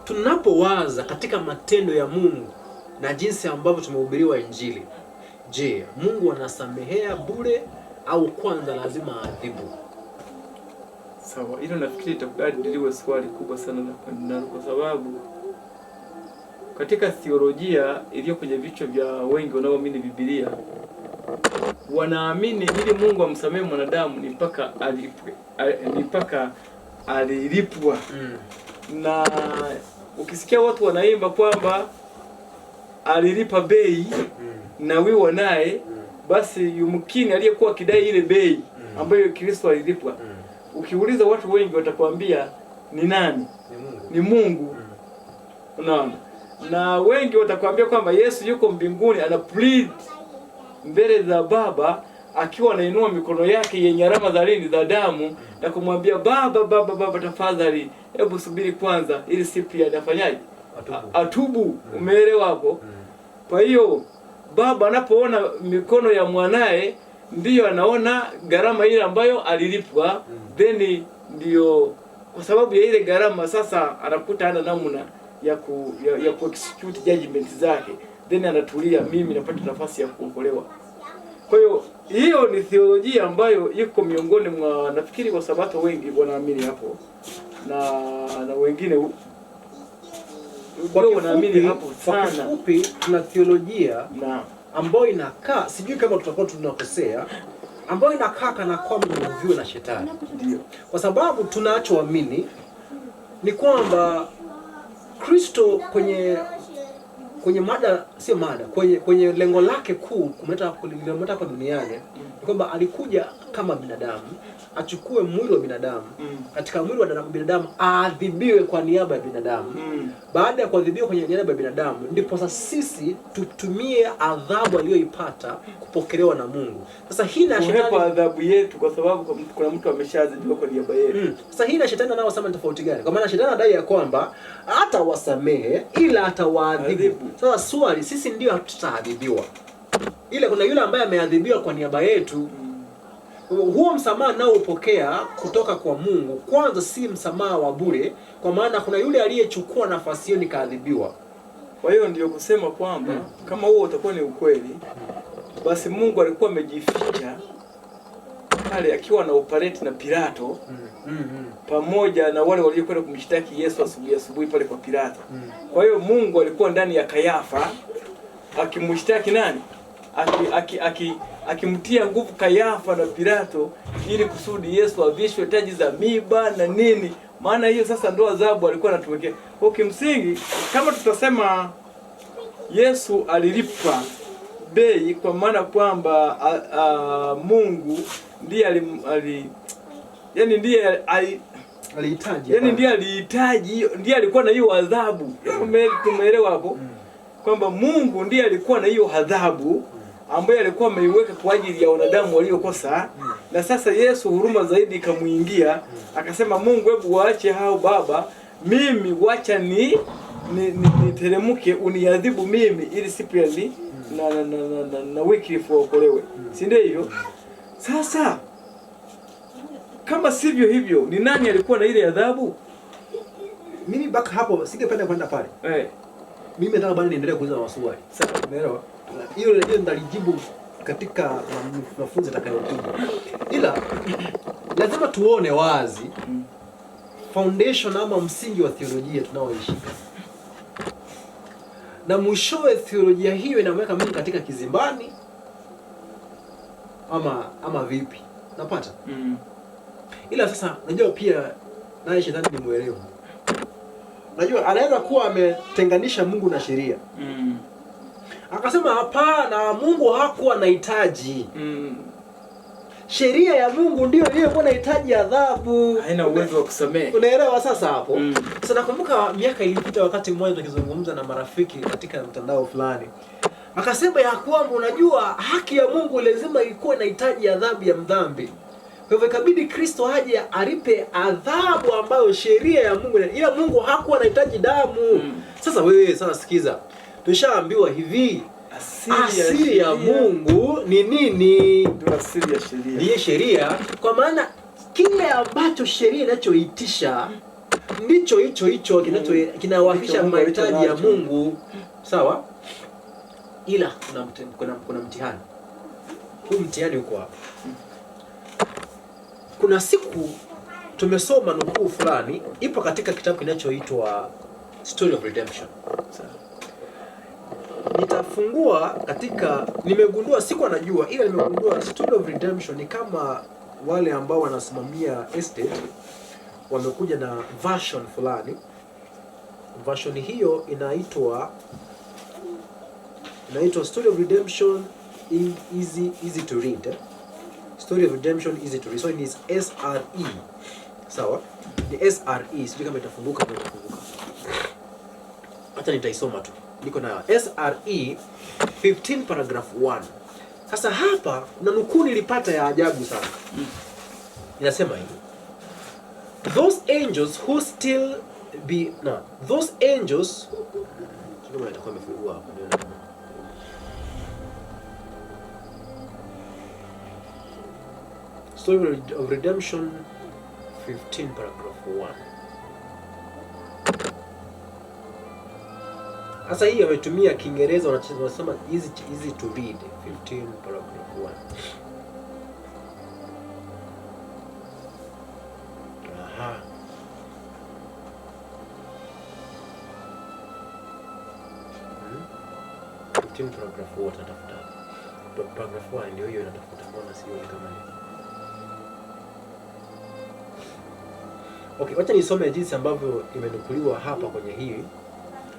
Tunapowaza katika matendo ya Mungu na jinsi ambavyo tumehubiriwa Injili, je, Mungu anasamehea bure au kwanza lazima adhibu? Sawa, hilo nafikiri itakubadiliwa swali kubwa sana na kwa sababu katika theolojia iliyo kwenye vichwa vya wengi wanaoamini Biblia, wanaamini ili Mungu amsamehe mwanadamu ni mpaka alilipwa. Na ukisikia watu wanaimba kwamba alilipa bei na wiwa naye, basi yumkini aliyekuwa kidai ile bei ambayo Kristo alilipwa. Ukiuliza watu wengi watakwambia ni nani? Ni Mungu. Unaona? Na wengi watakwambia kwamba Yesu yuko mbinguni ana plead mbele za Baba akiwa anainua mikono yake yenye alama za lindi za damu na kumwambia Baba tafadhali hebu subiri kwanza ili sipi anafanyaje? Atubu. Umeelewa hapo? Kwa hiyo Baba anapoona mikono ya mwanae ndiyo anaona gharama ile ambayo alilipwa, then ndio kwa sababu ya ile gharama sasa anakuta hana namna ya execute judgment zake, then anatulia, mimi napata nafasi ya kuokolewa. Kwa hiyo ni theolojia ambayo iko miongoni mwa nafikiri kwa sabato wengi wanaamini hapo na wengine wanaamini hapo sana. Kwa kifupi tuna theolojia ambayo inakaa, sijui kama tutakuwa tunakosea, ambayo inakaa kana kwamba mvuviwe na shetani. Ndio. Kwa sababu tunachoamini ni kwamba Kristo kwenye kwenye mada, sio mada, kwenye lengo lake kuu kumleta hapa duniani ni kwamba alikuja kama binadamu, achukue mwili wa binadamu, katika mwili wa binadamu aadhibiwe kwa niaba ya binadamu. Baada ya kuadhibiwa kwa niaba ya binadamu, ndipo sasa sisi tutumie adhabu aliyoipata kupokelewa na Mungu. Sasa hii na shetani adhabu yetu, kwa sababu kuna mtu ameshaadhibiwa kwa niaba yetu. Sasa hii na shetani nao sema tofauti gani? Kwa maana shetani anadai ya kwamba atawasamehe ila atawaadhibu. Sasa swali, sisi ndio hatutaadhibiwa. Ile kuna yule ambaye ameadhibiwa kwa niaba yetu. Huo msamaha nao upokea kutoka kwa Mungu, kwanza si msamaha wa bure, kwa maana kuna yule aliyechukua nafasi hiyo nikaadhibiwa. Kwa hiyo ndio kusema kwamba kama huo utakuwa ni ukweli, basi Mungu alikuwa amejificha pale akiwa na operate na Pilato pamoja na wale waliokwenda kumshtaki Yesu asubuhi pale kwa Pilato. Kwa hiyo Mungu alikuwa ndani ya Kayafa akimshtaki nani? Akimtia nguvu Kayafa na Pilato ili kusudi Yesu avishwe taji za miba na nini. Maana hiyo sasa ndo adhabu alikuwa anatumekea. Kwa kimsingi kama tutasema Yesu alilipa bei, kwa maana kwamba Mungu ndiye alihitaji, ndiye alikuwa na hiyo adhabu. Tumeelewa hapo kwamba Mungu ndiye alikuwa na hiyo adhabu ambayo alikuwa ameiweka kwa ajili ya wanadamu waliokosa. Na sasa Yesu huruma zaidi ikamuingia, akasema Mungu, hebu waache hao Baba, mimi wacha niteremke uniadhibu mimi ili Cyprian na Wycliffe waokolewe. Si ndio hivyo? Sasa kama sivyo hivyo, ni nani alikuwa na ile adhabu? Mimi baka hapo singependa kwenda pale. Mimi nataka bado niendelee kuuliza maswali. Sasa umeelewa? Hiyo ndalijibu katika mafunzo yatakayokuja. Ila lazima tuone wazi foundation ama msingi wa theolojia tunaoishika. Na mwishowe theolojia hiyo inamweka Mungu katika kizimbani ama vipi? Napata? Ila sasa unajua pia naye shetani ni muelewa. Unajua anaweza kuwa ametenganisha Mungu na sheria. Akasema hapana, Mungu hakuwa anahitaji. Sheria ya Mungu ndio iliyokuwa inahitaji adhabu. Haina uwezo wa kusamehe. Unaelewa sasa hapo? Sasa nakumbuka miaka ilipita wakati mmoja tukizungumza na marafiki katika mtandao fulani. Akasema ya kwamba unajua haki ya Mungu lazima ilikuwa inahitaji adhabu ya mdhambi. Kwa hivyo ikabidi Kristo aje alipe adhabu ambayo sheria ya Mungu, ila Mungu hakuwa anahitaji damu. Sasa wewe sasa sikiza. Tushaambiwa hivi, asili ya Mungu ni nini? Ndio asili ya sheria. Ndiye sheria, kwa maana kile ambacho sheria inachoitisha ndicho hicho kinawakilisha mahitaji ya Mungu. Sawa? Ila kuna mtihani. Huu mtihani uko hapa. Kuna siku tumesoma nukuu fulani ipo katika kitabu kinachoitwa Story of Redemption. Nitafungua katika, nimegundua siku anajua, ila nimegundua Story of Redemption ni kama wale ambao wanasimamia estate wamekuja na version fulani. Version hiyo inaitwa Story of Redemption easy to read. Story of Redemption easy to read. So it is SRE. Sawa? Ni SRE. Sijui kama itafunguka au itafunguka. Hata nitaisoma tu. Niko nayo. SRE 15 paragraph 1. Sasa hapa na nukuu nilipata ya ajabu sana. Inasema hivi. Those angels who still be those angels kama itakuwa imefungua hapo ndio. Story of Redemption 15 paragraph 1. Sasa hii wametumia Kiingereza, wanasema easy to read 15 paragraph 1. Aha. Paragraph 1 natafuta. Paragraph 1 ndio hiyo natafuta, mbona sioni kama ni. Okay, wacha nisome jinsi ambavyo imenukuliwa hapa kwenye hii.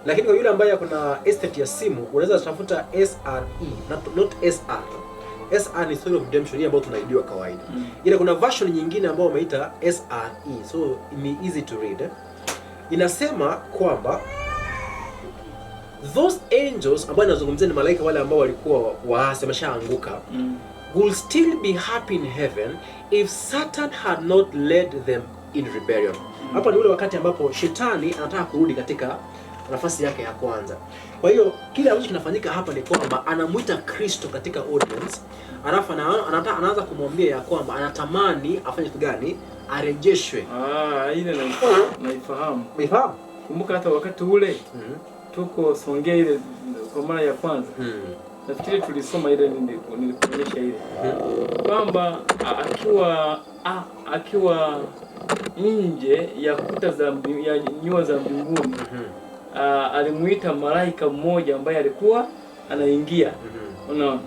Lakini kwa yule ambaye kuna estate ya simu unaweza tafuta SRE, not SR. SR ni story of redemption ambayo tunaidiwa kawaida. Ila kuna version nyingine ambayo wameita SRE. So ni easy to read. Inasema kwamba those angels ambao nazungumzia ni malaika wale ambao walikuwa waasi wameshaanguka, will still be happy in heaven if Satan had not led them in rebellion. Hapa ni ule wakati ambapo shetani anataka kurudi katika nafasi yake ya kwanza. Kwa hiyo kile ambacho kinafanyika hapa ni kwamba anamuita Kristo katika audience, alafu anaanza kumwambia ya kwamba anatamani afanye kitu gani? Arejeshwe. Ile naifahamu. Umefahamu? Kumbuka hata wakati ule tuko Songea ile kwa mara ya kwanza. Nafikiri tulisoma ile nilikuonyesha ile. Kwamba akiwa nje ya kuta za nyua za mbinguni, alimuita malaika mmoja ambaye alikuwa anaingia. Unaona?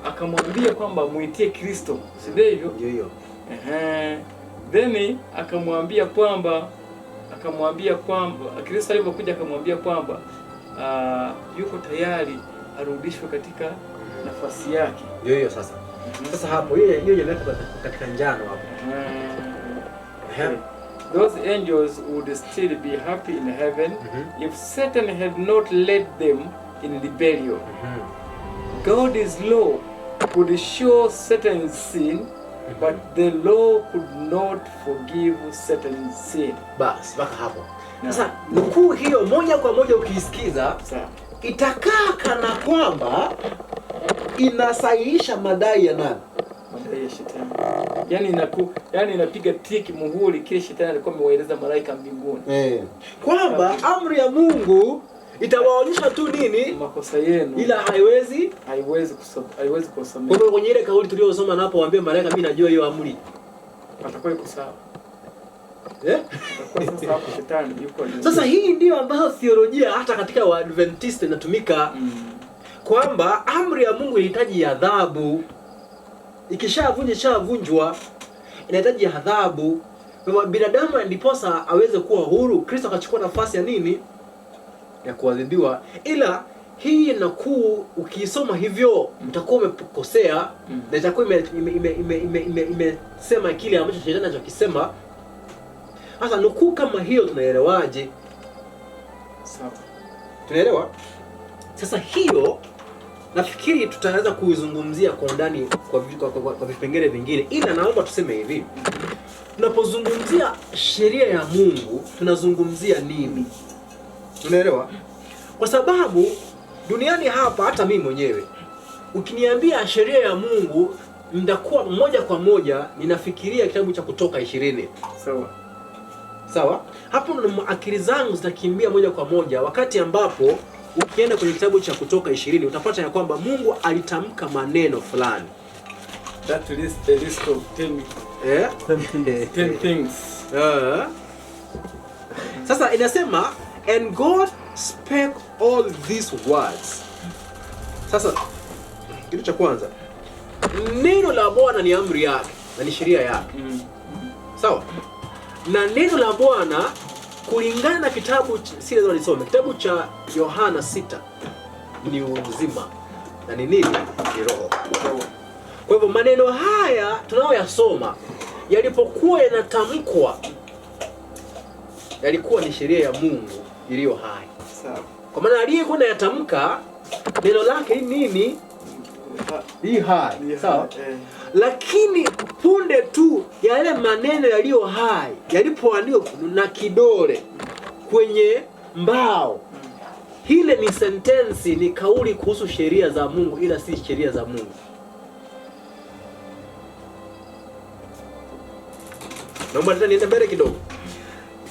Akamwambia kwamba muitie Kristo. Si ndivyo? Ndio. Then akamwambia kwamba Kristo alipokuja akamwambia kwamba yuko tayari arudishwe katika nafasi yake. Ndio sasa. Sasa hapo hiyo inaleta katika njano hapo. Those angels would still be happy in heaven if Satan had not led them in rebellion. God's law could show Satan's sin, but the law could not forgive Satan's sin. Bas, mpaka hapo. Sasa nukuu hiyo moja kwa moja ukiisikiza, itakaa kana kwamba inasahihisha madai ya nani? Madai ya shetani. Yaani inapiga tiki muhuri kile shetani alikuwa amewaeleza malaika mbinguni. Kwamba amri ya Mungu itawaonyesha tu nini? Makosa yenu. Ila haiwezi kusamehe. Kwa kwenye ile kauli tuliyosoma napo waambie malaika mimi najua hiyo amri. Atakuwa yuko sawa. Atakuwa sasa hapo shetani yuko. Sasa hii ndio ambayo theolojia hata katika Waadventista inatumika. Kwamba amri ya Mungu inahitaji adhabu. Ikishavunjwa inahitaji adhabu. Kwa binadamu ndiposa aweze kuwa huru. Kristo akachukua nafasi ya nini? Ya kuadhibiwa. Ila hii inakuu ukisoma hivyo mtakuwa umekosea na itakuwa imesema kile ambacho shetani anachokisema. Sasa nukuu kama hiyo tunaelewaje? Sawa. Tunaelewa? Sasa hiyo nafikiri tutaweza kuizungumzia kwa ndani kwa vipengele vingine. Ila naomba tuseme hivi. Tunapozungumzia sheria ya Mungu, tunazungumzia nini? Unaelewa? Kwa sababu duniani hapa hata mimi mwenyewe ukiniambia sheria ya Mungu ndakuwa moja kwa moja ninafikiria kitabu cha Kutoka 20. Sawa? Hapo ndo akili zangu zitakimbia moja kwa moja, wakati ambapo ukienda kwenye kitabu cha Kutoka 20 utapata ya kwamba Mungu alitamka maneno fulani. That is a list of 10 things. Sasa inasema and God spake all these words. Sasa kitu cha kwanza, neno la Bwana ni amri yake na ni sheria yake. Sawa? Na neno la Bwana kulingana na kitabu si lazima nisome. Kitabu cha Yohana 6 ni uzima na ni nini? Ni roho. Kwa hivyo maneno haya tunayoyasoma yalipokuwa yanatamkwa yalikuwa ni sheria ya Mungu iliyo hai. Sawa. Kwa maana aliyekuwa anayatamka neno lake nini? Hii hai. Sawa? Lakini punde tu yale maneno yaliyo hai yalipoandikwa na kidole kwenye mbao, hile ni sentensi, ni kauli kuhusu sheria za Mungu, ila si sheria za Mungu. Naomba niende mbele kidogo.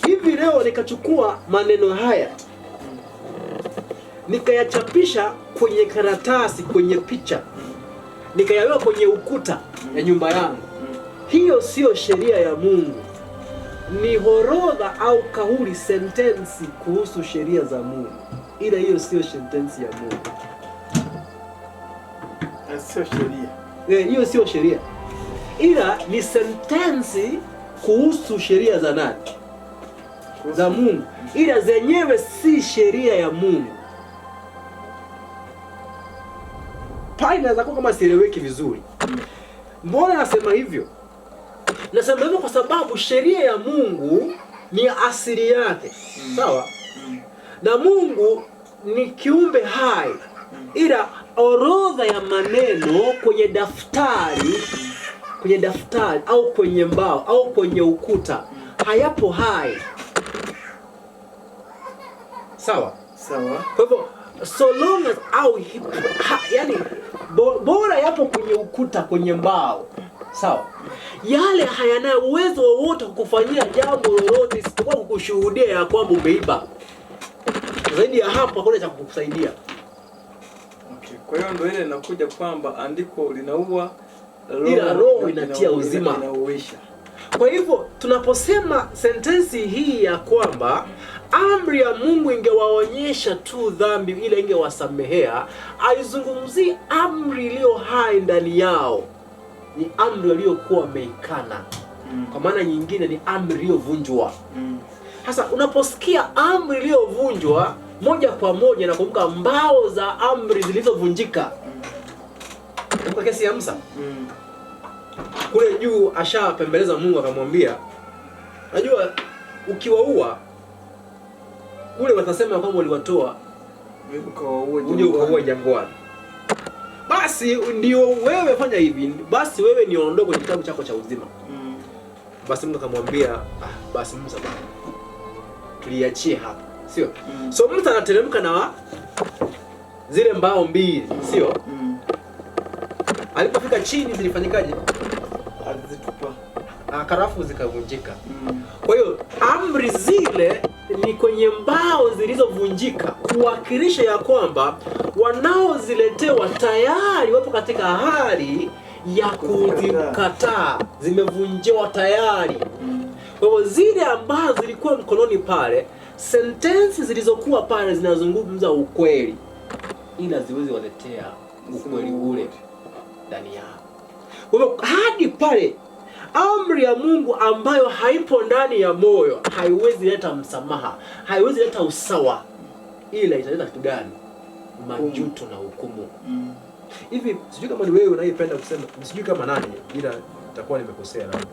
Hivi leo nikachukua maneno haya nikayachapisha kwenye karatasi, kwenye picha, nikayaweka kwenye ukuta ya nyumba yangu, hiyo sio sheria ya Mungu. Ni horodha au kauli, sentensi kuhusu sheria za Mungu, ila hiyo sio sentensi ya Mungu. Sio sheria. Hiyo sio sheria, ila ni sentensi kuhusu sheria za nani? za Mungu, ila zenyewe si sheria ya Mungu. Pale inaweza kuwa kama sieleweki vizuri. Mbona nasema hivyo? Nasema hivyo kwa sababu sheria ya Mungu ni asili yake. Sawa? Na Mungu ni kiumbe hai. Ila orodha ya maneno kwenye daftari au kwenye mbao au kwenye ukuta hayapo hai. Sawa? Sawa. Kwa hivyo so long as yani bora yapo kwenye ukuta, kwenye mbao. Sawa? Yale hayana uwezo wowote kukufanyia jambo lolote isipokuwa kukushuhudia ya kwamba umeiba. Zaidi ya hapo hakuna cha kukusaidia. Okay. Kwa hiyo ndio ile inakuja kwamba andiko linaua, ila roho inatia uzima. Inauisha. Kwa hivyo tunaposema sentensi hii ya kwamba amri ya Mungu ingewaonyesha tu dhambi, ila ingewasamehea, aizungumzii amri iliyo hai ndani yao. Ni amri waliokuwa wameikana. Kwa maana nyingine ni amri iliyovunjwa. Sasa unaposikia amri iliyovunjwa, moja kwa moja nakumbuka mbao za amri zilizovunjika. Kwa kesi ya Musa. Kule juu ashapembeleza Mungu akamwambia, najua ukiwaua ule watasema kwamba uliwatoa uje ukaua jangwani. Basi ndio wewe fanya hivi, basi wewe niondoe kwenye kitabu chako cha uzima. Basi Mungu akamwambia, basi Musa bwana, tuliachie hapa, sio? So Musa anateremka na zile mbao mbili, sio? Alipofika chini zilifanyikaje? Alizitupa. Karafu zikavunjika. Kwa hiyo amri zile ni kwenye mbao zilizovunjika, kuwakilisha ya kwamba wanaoziletewa tayari wapo katika hali ya kuzikataa, zimevunjiwa tayari. Kwa hivyo zile ambazo zilikuwa mkononi pale, sentensi zilizokuwa pale zinazungumza ukweli, ila ziwezi waletea ukweli ule ndani yao. Kwa hivyo hadi pale amri ya Mungu ambayo haipo ndani ya moyo haiwezi leta msamaha, haiwezi leta usawa, ila italeta kitu gani? Majuto na hukumu. Hivi sijui kama ni wewe unayependa kusema, sijui kama nani, ila nitakuwa nimekosea labda.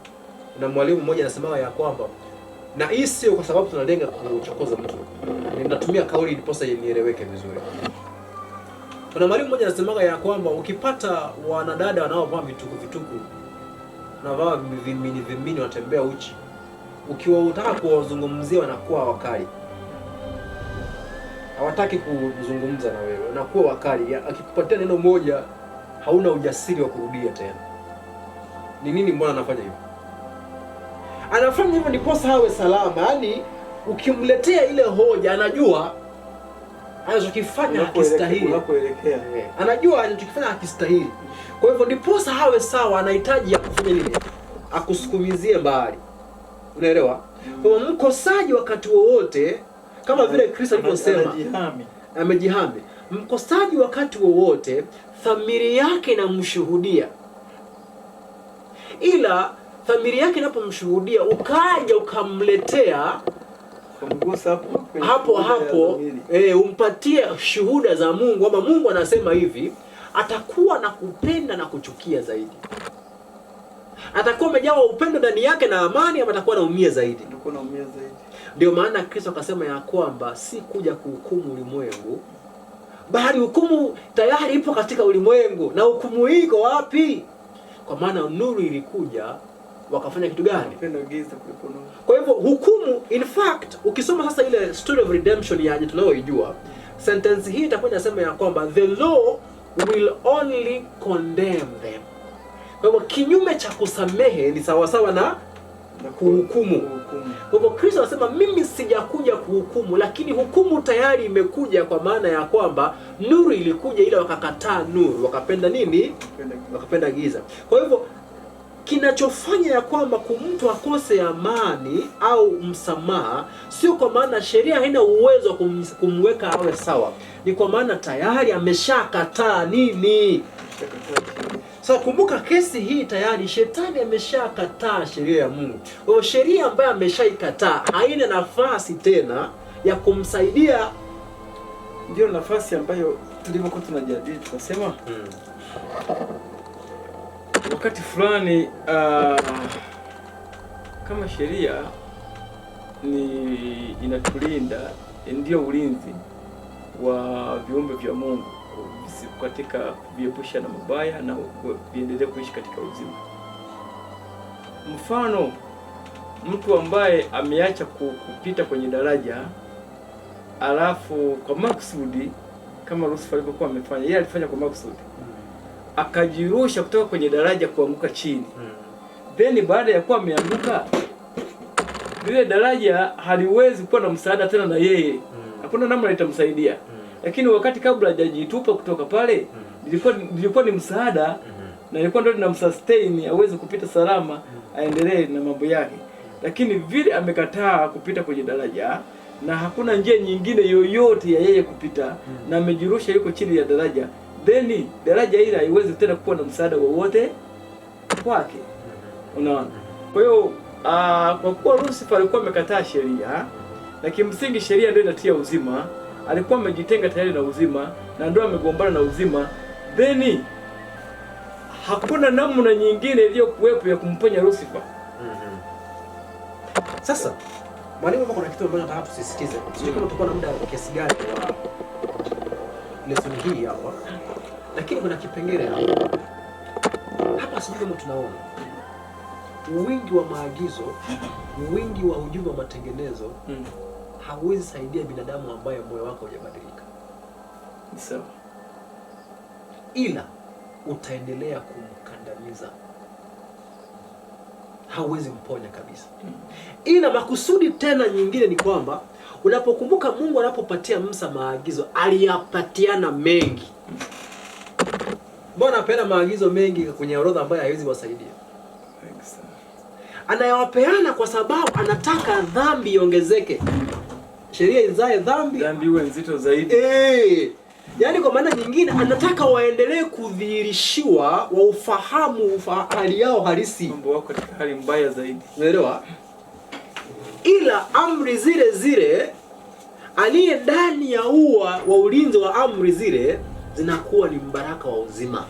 Na mwalimu mmoja anasema ya kwamba, na hii sio kwa sababu tunalenga kuchokoza mtu, ninatumia kauli iliposa nieleweke vizuri. Kuna mwalimu mmoja anasema ya kwamba ukipata wanadada wanaovaa vituku na vaa vimini wanatembea uchi, ukiwa unataka kuwazungumzia wanakuwa wakali, hawataki kuzungumza na wewe, wanakuwa wakali. Akikupatia neno moja hauna ujasiri wa kurudia tena. Ni nini mbona anafanya hivyo? Anafanya hivyo ndiposa awe salama. Yaani ukimletea ile hoja anajua anachokifanya hakistahili. Anajua anachokifanya hakistahili. Kwa hivyo ndiposa hawe sawa, anahitaji ya kufanya nini? Akusukumizie mbali. Unaelewa? Kwa mkosaji wakati wowote, kama vile Kristo alivyosema, amejihami. Mkosaji wakati wowote dhamiri yake inamshuhudia. Ila dhamiri yake inapomshuhudia, ukaja ukamletea hapo umpatie shuhuda za Mungu, ama Mungu anasema hivi, atakuwa na kupenda na kuchukia zaidi. Atakuwa amejawa upendo ndani yake na amani, ama atakuwa anaumia zaidi? Atakuwa anaumia zaidi. Ndio maana Kristo akasema ya kwamba si kuja kuhukumu ulimwengu, bali hukumu tayari ipo katika ulimwengu. Na hukumu iko wapi? Kwa maana nuru ilikuja, wakafanya kitu gani? Upendo giza kuliko nuru. Kwa hivyo hukumu, in fact, ukisoma sasa ile story of redemption yaje tunayoijua, sentence hii itakuwa inasema ya kwamba the law will only condemn them. Kwa hivyo kinyume cha kusamehe ni sawasawa na kuhukumu. Kwa hivyo Kristo anasema mimi sijakuja kuhukumu, lakini hukumu tayari imekuja, kwa maana ya kwamba nuru ilikuja ila wakakataa nuru, wakapenda nini? Wakapenda giza. Kwa hivyo kinachofanya ya kwamba mtu akose amani au msamaha, sio kwa maana sheria haina uwezo wa kumweka awe sawa, ni kwa maana tayari ameshakataa nini? Sasa kumbuka, kesi hii tayari shetani ameshakataa sheria ya Mungu. Kwa hiyo sheria ambayo ameshaikataa haina nafasi tena ya kumsaidia. Ndio nafasi ambayo tulivyokuwa tunajadili tukasema wakati fulani kama sheria ni inatulinda, ndio ulinzi wa viumbe vya Mungu katika kuviepusha na mabaya na viendelee kuishi katika uzima. Mfano, mtu ambaye ameacha kupita kwenye daraja alafu kwa makusudi kama Lucifer alivyokuwa amefanya, yeye alifanya kwa makusudi, akajirusha kutoka kwenye daraja kuanguka chini. Then baada ya kuwa ameanguka, lile daraja haliwezi kuwa na msaada tena na yeye, hakuna namna litamsaidia. Lakini wakati kabla hajajitupa kutoka pale, lilikuwa ni msaada na ilikuwa ndio linamsustain aweze kupita salama, aendelee na mambo yake. Lakini vile amekataa kupita kwenye daraja na hakuna njia nyingine yoyote ya yeye kupita, na amejirusha yuko chini ya daraja, then daraja hili haiwezi tena kuwa na msaada wowote kwake. Unaona? Kwa hiyo kwa kuwa Lucifer alikuwa amekataa sheria, na kimsingi sheria ndio inatia uzima, alikuwa amejitenga tayari na uzima na ndio amegombana na uzima, then hakuna namna nyingine iliyokuwepo ya kumponya Lucifer. Sasa mwalimu, hapa kuna kitu ambacho nataka tusisitize. Sijui kama tutakuwa na muda kiasi gani wa lesson hii hapa, lakini kuna kipengele hapa sijui kama tunaona wingi wa maagizo, wingi wa ujumbe wa matengenezo hauwezi saidia binadamu ambaye moyo wako hujabadilika. Sawa. Ila utaendelea kumkandamiza, hauwezi mponya kabisa. Ila makusudi tena nyingine ni kwamba unapokumbuka Mungu anapopatia Musa maagizo, aliyapatiana mengi. Mbona apeana maagizo mengi kwenye orodha ambayo haiwezi wasaidia? Anayawapeana kwa sababu anataka dhambi iongezeke. Sheria izae dhambi iwe nzito zaidi. Yaani kwa maana nyingine anataka waendelee kudhihirishiwa, wa ufahamu hali yao halisi, mambo wako katika hali mbaya zaidi. Unaelewa? Ila amri zile zile aliye ndani ya ua wa ulinzi wa amri zile zinakuwa ni mbaraka wa uzima.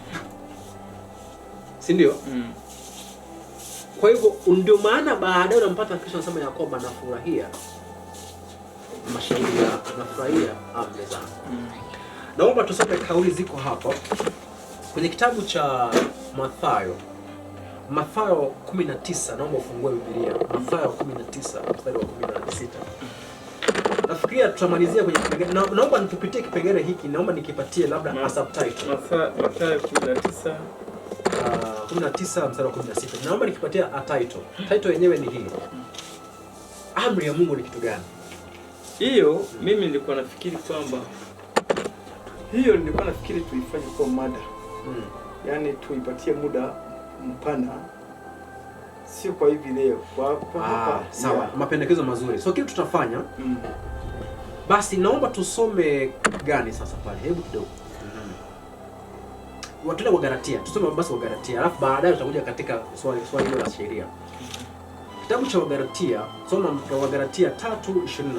Si ndio? Kwa hivyo ndio maana baadaye unampata Kristo anasema ya kwamba anafurahia mashauri, anafurahia amri zangu. Naomba tusome kauli ziko hapo kwenye kitabu cha Mathayo 19. Naomba ufungue Biblia. Mathayo 19 mstari wa 16. Nafikiria tutamalizia kwenye kipengele. Naomba nitupitie kipengele hiki, naomba nikipatie labda a subtitle. Mathayo 19 mstari wa 16. Naomba nikipatia a title. Title yenyewe ni hii: amri ya Mungu ni kitu gani? Hiyo mimi nilikuwa nafikiri kwamba tuifanye kwa mada. Yaani tuipatie muda mpana, sio kwa hivi leo. Kwa hapa sawa, mapendekezo mazuri. So kitu tutafanya basi, naomba tusome gani sasa pale? Hebu kidogo watu wa Galatia, tusome basi wa Galatia, alafu baadaye tutakuja katika swali hilo la sheria. Kitabu cha Wagalatia, soma Wagalatia 3:21.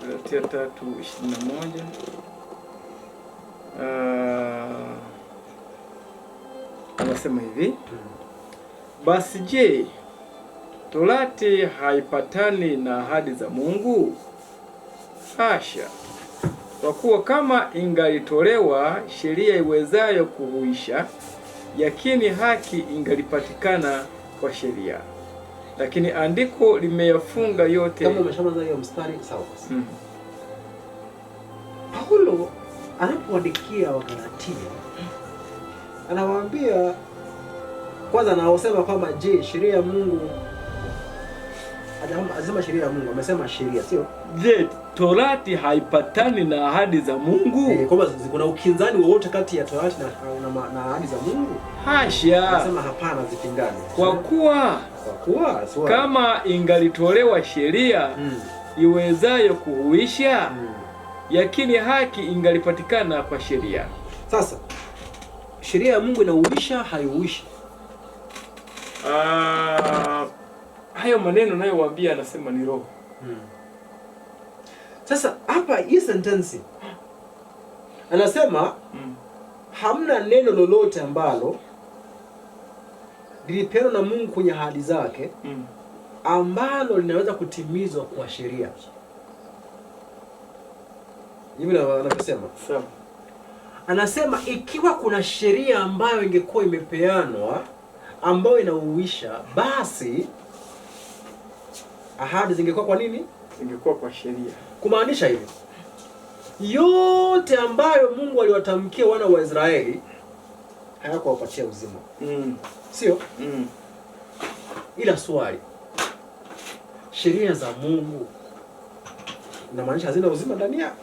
Galatia 3:21. Anasema hivi: basi je, Torati haipatani na ahadi za Mungu? Hasha! Kwa kuwa kama ingalitolewa sheria iwezayo kuhuisha, yakini haki ingalipatikana kwa sheria. Lakini andiko limeyafunga yote. Kama umeshamaliza hiyo mstari, sawa basi. Paulo anapoandikia Wagalatia anawaambia kwanza, anaosema kwamba je, sheria ya Mungu hajasema sheria ya Mungu, amesema sheria, sio? Je, Torati haipatani na ahadi za Mungu? Kwamba kuna ukinzani wowote kati ya Torati na ahadi za Mungu? Hasha. Anasema hapana, zipingane. Kwa kuwa kama ingalitolewa sheria iwezayo kuhuisha, yakini haki ingalipatikana kwa sheria. Sasa sheria ya Mungu inahuisha, haihuishi? Hayo maneno nayo waambia, anasema ni roho. Sasa hapa hii sentence anasema hamna neno lolote ambalo lilipeanwa na Mungu kwenye ahadi zake ambalo linaweza kutimizwa kwa sheria. Hivi anavyosema. Sawa. Anasema ikiwa kuna sheria ambayo ingekuwa imepeanwa ambayo inahuisha, basi ahadi zingekuwa kwa nini? Zingekuwa kwa sheria. Kumaanisha hivi, yote ambayo Mungu aliwatamkia wana wa Israeli hayakuwapatia uzima. Sio? Ila swali, sheria za Mungu inamaanisha hazina uzima ndani yake?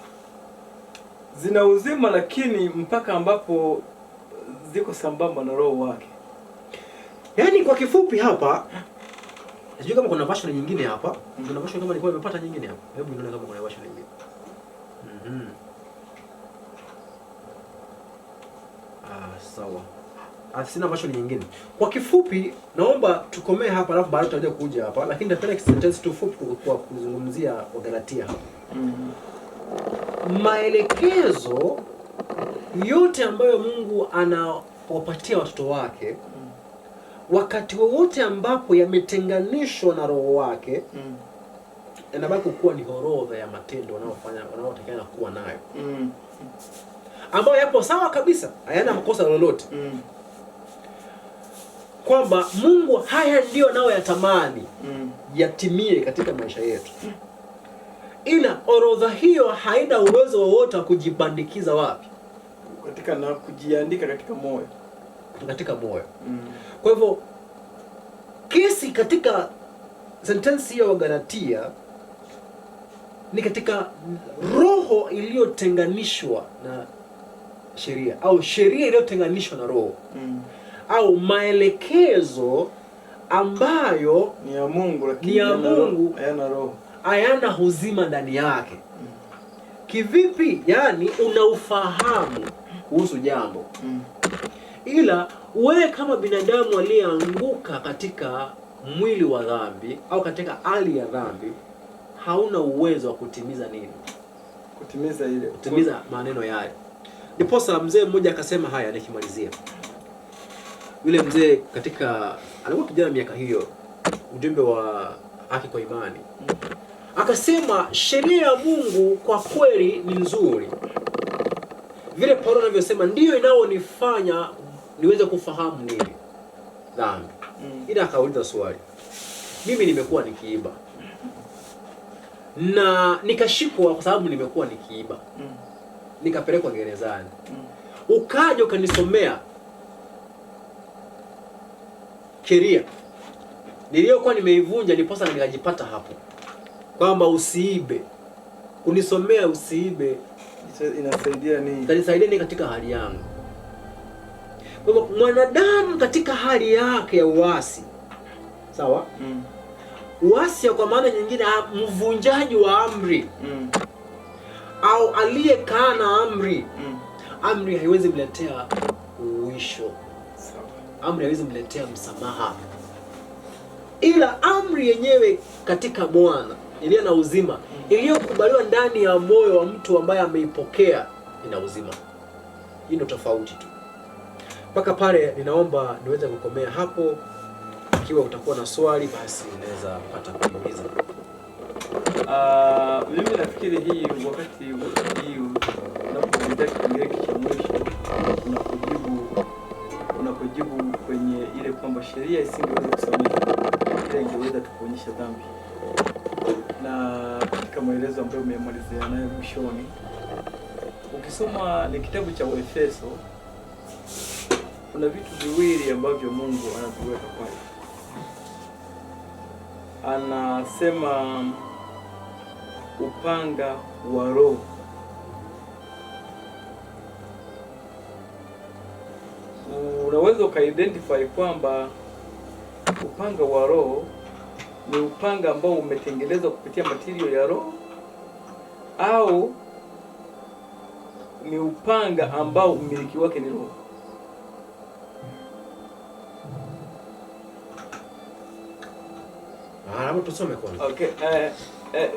Zina uzima, lakini mpaka ambapo ziko sambamba na roho wake. Yaani kwa kifupi hapa, sijui kama kuna version nyingine hapa. Kuna version kama nilikuwa nimepata nyingine hapa. Hebu nione kama kuna version nyingine. Sawa. Sina version nyingine. Kwa kifupi naomba tukomee hapa, alafu baadaye tutaje kuja hapa, lakini napenda sentence tu fupi kwa kuzungumzia Wagalatia hapa. Maelekezo yote ambayo Mungu anawapatia watoto wake wakati wowote ambapo yametenganishwa na roho wake, yanabaki kuwa ni orodha ya matendo wanaotakana kuwa nayo, ambayo yapo sawa kabisa, hayana makosa lolote, kwamba Mungu haya ndio nao yatamani yatimie katika maisha yetu. Ila orodha hiyo haina uwezo wowote wa kujibandikiza wapi? Katika na kujiandika katika moyo. Katika moyo. Kwa hivyo kesi katika sentensi hiyo Wagalatia ni katika roho iliyotenganishwa na sheria, au sheria iliyotenganishwa na roho, au maelekezo ambayo ni ya Mungu lakini hayana roho, hayana uzima ndani yake. Kivipi? Yani unaufahamu kuhusu jambo, ila wewe kama binadamu aliyeanguka katika mwili wa dhambi au katika hali ya dhambi, hauna uwezo wa kutimiza nini? Kutimiza maneno yale. Ndiposa mzee mmoja akasema haya, nikimalizia. Yule mzee katika alikuwa kijana miaka hiyo, ujumbe wa haki kwa imani, akasema sheria ya Mungu kwa kweli ni nzuri, vile Paulo anavyosema ndio inaonifanya niweze kufahamu nini dhambi. Ila akauliza swali, mimi nimekuwa nikiiba na nikashikwa kwa sababu nimekuwa nikiiba, nikapelekwa gerezani, ukaja ukanisomea sheria niliyokuwa nimeivunja, niposa na nikajipata hapo kwamba usiibe, unisomea usiibe, inasaidia nini? Itanisaidia nini katika hali yangu? Kwa hivyo mwanadamu katika hali yake ya uasi, sawa? Uasi kwa maana nyingine, mvunjaji wa amri, au aliyekana amri. Amri haiwezi mletea uisho, amri haiwezi mletea msamaha, ila amri yenyewe katika Bwana iliyo na uzima, iliyokubaliwa ndani ya moyo wa mtu ambaye ameipokea, ina uzima. Hii ndio tofauti tu. Mpaka pale ninaomba niweze kukomea hapo. Ikiwa utakuwa na swali, basi unaweza pata kuuliza. Mimi nafikiri hii wakati hii unapoanza kipengele cha mwisho, unapojibu kwenye ile kwamba sheria isingeweza kusamehe, ile ingeweza tukuonyesha dhambi. Na katika maelezo ambayo umemalizia nayo mwishoni, ukisoma ni kitabu cha Waefeso, kuna vitu viwili ambavyo Mungu anaviweka pale. anasema upanga wa Roho. Unaweza ukaidentify kwamba upanga wa Roho ni upanga ambao umetengenezwa kupitia material ya Roho, au ni upanga ambao umiliki wake ni Roho. Hapo tusome kwanza. Okay,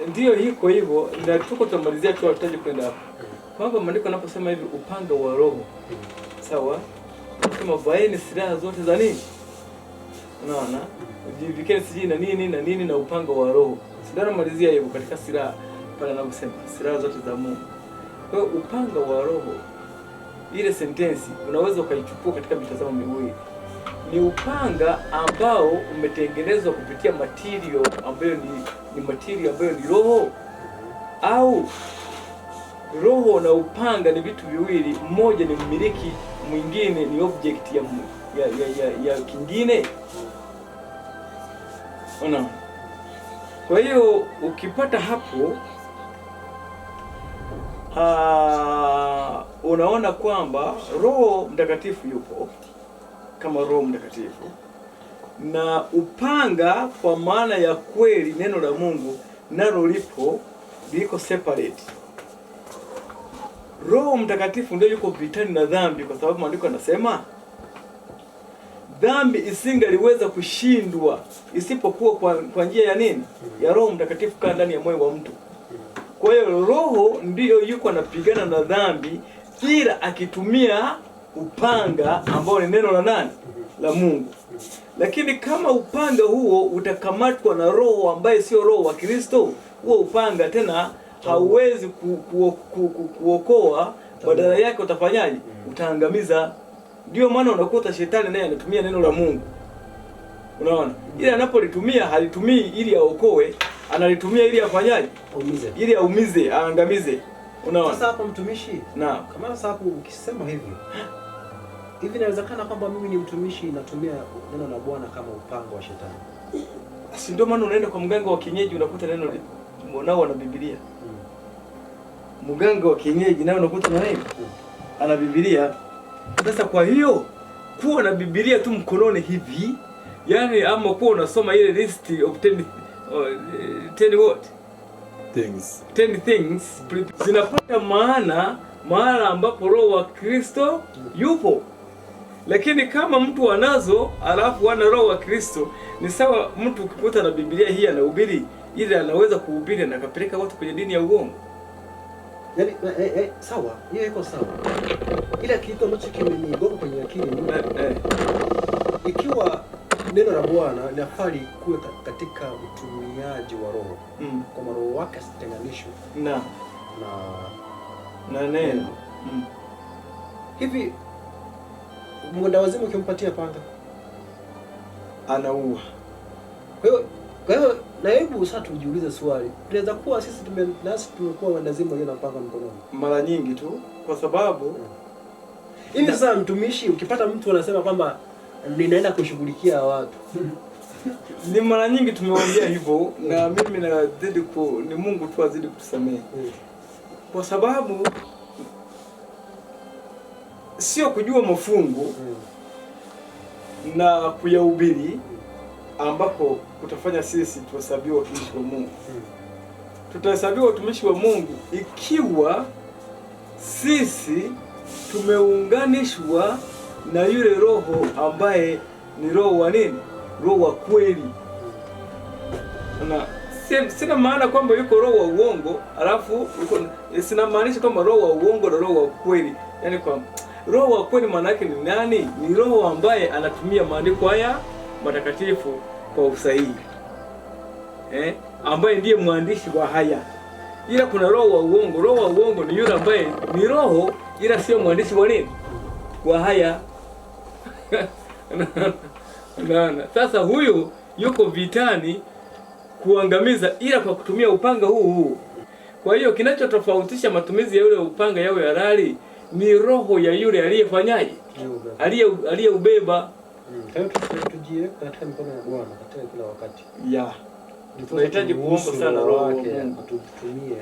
ndio hiko hivyo, na tuko tumalizia tu, hatutaje kwenda hapo. Kwamba maandiko yanaposema hivi upanga wa Roho, sawa? Kama vaeni silaha zote za nini? Unaona? Ujivikeni siji na nini na nini na upanga wa Roho. Ndio namalizia hivyo katika silaha pale anaposema silaha zote za Mungu. Kwa hiyo upanga wa Roho, ile sentensi unaweza ukaichukua katika mitazamo miwili. Ni upanga ambao umetengenezwa kupitia material ambayo ni material ambayo ni Roho, au Roho na upanga ni vitu viwili, mmoja ni mmiliki, mwingine ni object ya kingine. Unaona? Kwa hiyo ukipata hapo unaona kwamba Roho Mtakatifu yupo kama Roho Mtakatifu, na upanga kwa maana ya kweli, neno la Mungu nalo liko separate. Roho Mtakatifu ndio yuko vitani na dhambi, kwa sababu maandiko yanasema dhambi isingaliweza kushindwa isipokuwa kwa njia ya nini? Ya Roho Mtakatifu kaa ndani ya moyo wa mtu. Kwa hiyo Roho ndiyo yuko anapigana na dhambi, ila akitumia upanga ambao ni neno la nani? La Mungu. Lakini kama upanga huo utakamatwa na roho ambaye sio roho wa Kristo, huo upanga tena hauwezi kuokoa, badala yake utafanyaje? Utaangamiza. Ndio maana unakuta shetani naye anatumia neno la Mungu. Unaona? Ili anapolitumia halitumii ili aokoe, analitumia ili afanyaje? Aumize. Ili aumize, aangamize. Unaona? Sasa hapo mtumishi, naam, kama sasa hapo ukisema hivi inawezekana kwamba mimi ni mtumishi natumia neno la Bwana kama upanga wa shetani. Si ndio maana unaenda kwa mganga wa kienyeji unakuta neno nao ana Biblia. Mganga wa kienyeji nao unakuta na nini? Ana Biblia. Sasa kwa hiyo kuwa na Biblia tu mkononi hivi, yani ama kuwa unasoma ile list of 10 what? Things. 10 things zinapata maana ambapo Roho wa Kristo yupo. Lakini kama mtu anazo alafu ana Roho wa Kristo, ni sawa mtu ukikuta na Biblia hii anahubiri, ili anaweza kuhubiri na akapeleka watu kwenye dini ya uongo. Yaani sawa, hiyo iko sawa. Ila kitu ambacho kimenigonga kwenye akili ni ikiwa neno la Bwana linafali kuwe katika utumiaji wa Roho. Kwa maana Roho wake asitenganishwe na neno. Hivi mwenda wazimu ukimpatia panga anaua. Kwa hiyo na hebu sasa tujiulize swali. Tunaweza kuwa sisi tumekuwa wandazimu walio na panga mkononi mara nyingi tu, kwa sababu hivi sasa mtumishi ukipata mtu anasema kwamba ninaenda kushughulikia watu ni mara nyingi tumewaambia hivyo, na mimi nazidi ni Mungu tu azidi kutusamehe. Kwa sababu sio kujua mafungu na kuyahubiri ambapo kutafanya sisi tuhesabiwe watumishi wa Mungu. Tutahesabiwa watumishi wa Mungu ikiwa sisi tumeunganishwa na yule Roho ambaye ni Roho wa nini? Roho wa kweli. Na sina maana kwamba yuko roho wa uongo alafu sina maanisha kwamba roho wa uongo na roho wa kweli. Yaani kwa roho wa kweli maana yake ni nani? Ni roho ambaye anatumia maandiko haya matakatifu kwa usahihi. Ambaye ndiye mwandishi wa haya. Ila kuna roho wa uongo. Roho wa uongo ni yule ambaye ni roho ila sio mwandishi wa nini? Wa haya. Naona. Sasa huyu yuko vitani kuangamiza ila kwa kutumia upanga huu. Kwa hiyo kinachotofautisha matumizi ya yule upanga yawe halali ni roho ya yule aliyefanyaje? Aliyeubeba. Kwa hiyo tujiweke katika mikono ya Bwana katika kila wakati. tunahitaji kuomba sana Roho wake atutumie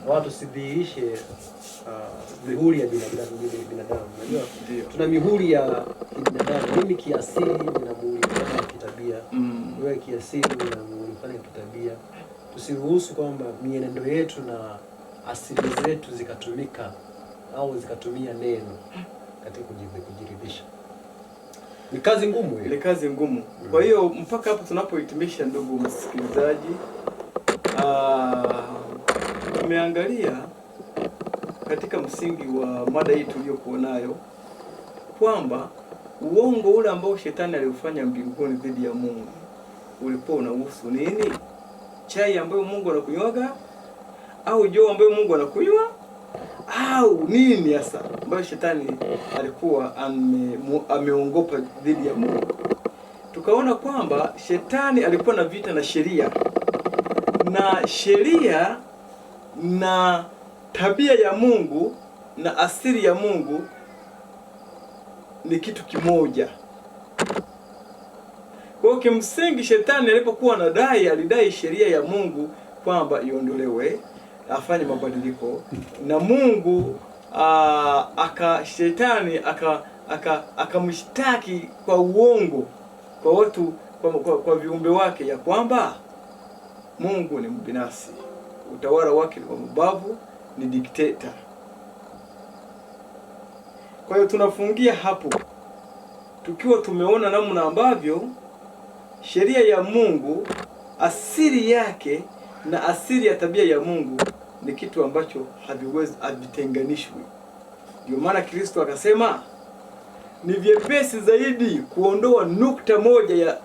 watu sidhihirishe mihuri ya binadamu. Unajua tuna mihuri ya binadamu. Mimi kiasili nina muhuri fulani wa kitabia, wewe kiasili una muhuri fulani wa kitabia. Tusiruhusu kwamba mienendo yetu na asili zetu zikatumika au zikatumia neno katika kujiridhisha. Ni kazi ngumu hiyo. Ni kazi ngumu. Kwa hiyo mpaka hapo tunapohitimisha, ndugu msikilizaji, tumeangalia katika msingi wa mada hii tuliyokuwa nayo kwamba uongo ule ambao shetani aliufanya mbinguni dhidi ya Mungu ulikuwa unahusu nini? Chai ambayo Mungu anakunywaga, au joo ambayo Mungu anakunywa, au nini hasa ambayo shetani alikuwa ameongopa dhidi ya Mungu? Tukaona kwamba shetani alikuwa na vita na sheria, na sheria na tabia ya Mungu na asili ya Mungu ni kitu kimoja. Kwa hiyo kimsingi shetani alipokuwa alidai sheria ya Mungu kwamba iondolewe, afanye mabadiliko, na Mungu shetani akamshtaki kwa uongo kwa watu, kwa viumbe wake, ya kwamba Mungu ni mbinafsi, utawala wake ni wa mabavu, ni dikteta. Kwa hiyo tunafungia hapo tukiwa tumeona namna ambavyo sheria ya Mungu, asili yake na asili ya tabia ya Mungu ni kitu ambacho havitenganishwi. Ndio maana Kristo akasema ni vyepesi zaidi kuondoa nukta moja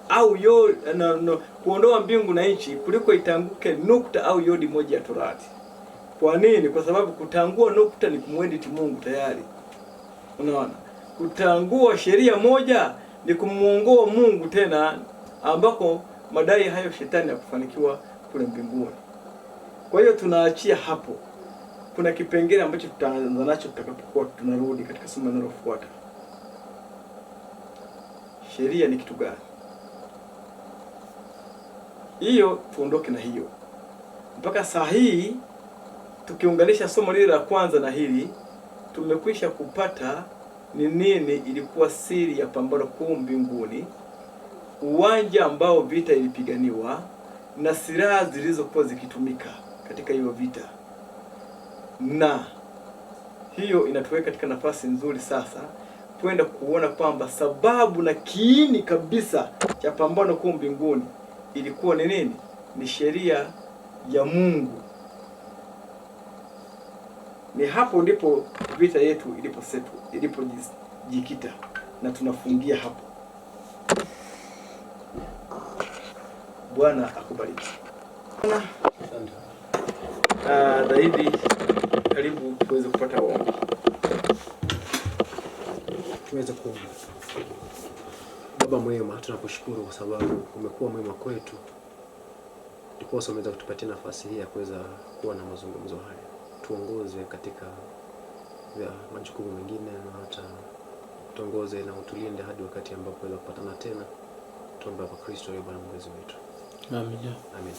kuondoa mbingu na nchi kuliko itanguke nukta au yodi moja ya Torati. Kwa nini? Kwa sababu kutangua nukta ni kumwedit Mungu tayari. Unaona? Kutangua sheria moja ni kumuongoa Mungu tena, ambako madai hayo shetani ya kufanikiwa kule mbinguni. Kwa hiyo tunaachia hapo. Kuna kipengele ambacho tutaanza nacho tutakapokuwa tunarudi katika somo linalofuata. Sheria ni kitu gani? Hiyo tuondoke na hiyo. Mpaka saa hii tukiunganisha somo lile la kwanza na hili, tumekwisha kupata ni nini ilikuwa siri ya pambano kuu mbinguni, uwanja ambao vita ilipiganiwa, na silaha zilizokuwa zikitumika katika hiyo vita. Na hiyo inatuweka katika nafasi nzuri sasa kwenda kuona kwamba sababu na kiini kabisa cha pambano kuu mbinguni ilikuwa ni nini? Ni sheria ya Mungu. Ni hapo ndipo vita yetu ilipojikita, na tunafungia hapo. Bwana akubariki. Daidi, karibu tuweze kupata ombi. Tuweze kuomba. Baba mwema, tunakushukuru kwa sababu umekuwa mwema kwetu. Ndiposa umeweza kutupatia nafasi hii ya kuweza kuwa na mazungumzo haya. Tuongoze katika majukumu mengine, na hata tuongoze na utulinde hadi wakati ambapo tunaweza kupatana tena. Tuombe kwa Kristo Bwana Mwokozi wetu. Amen. Amen.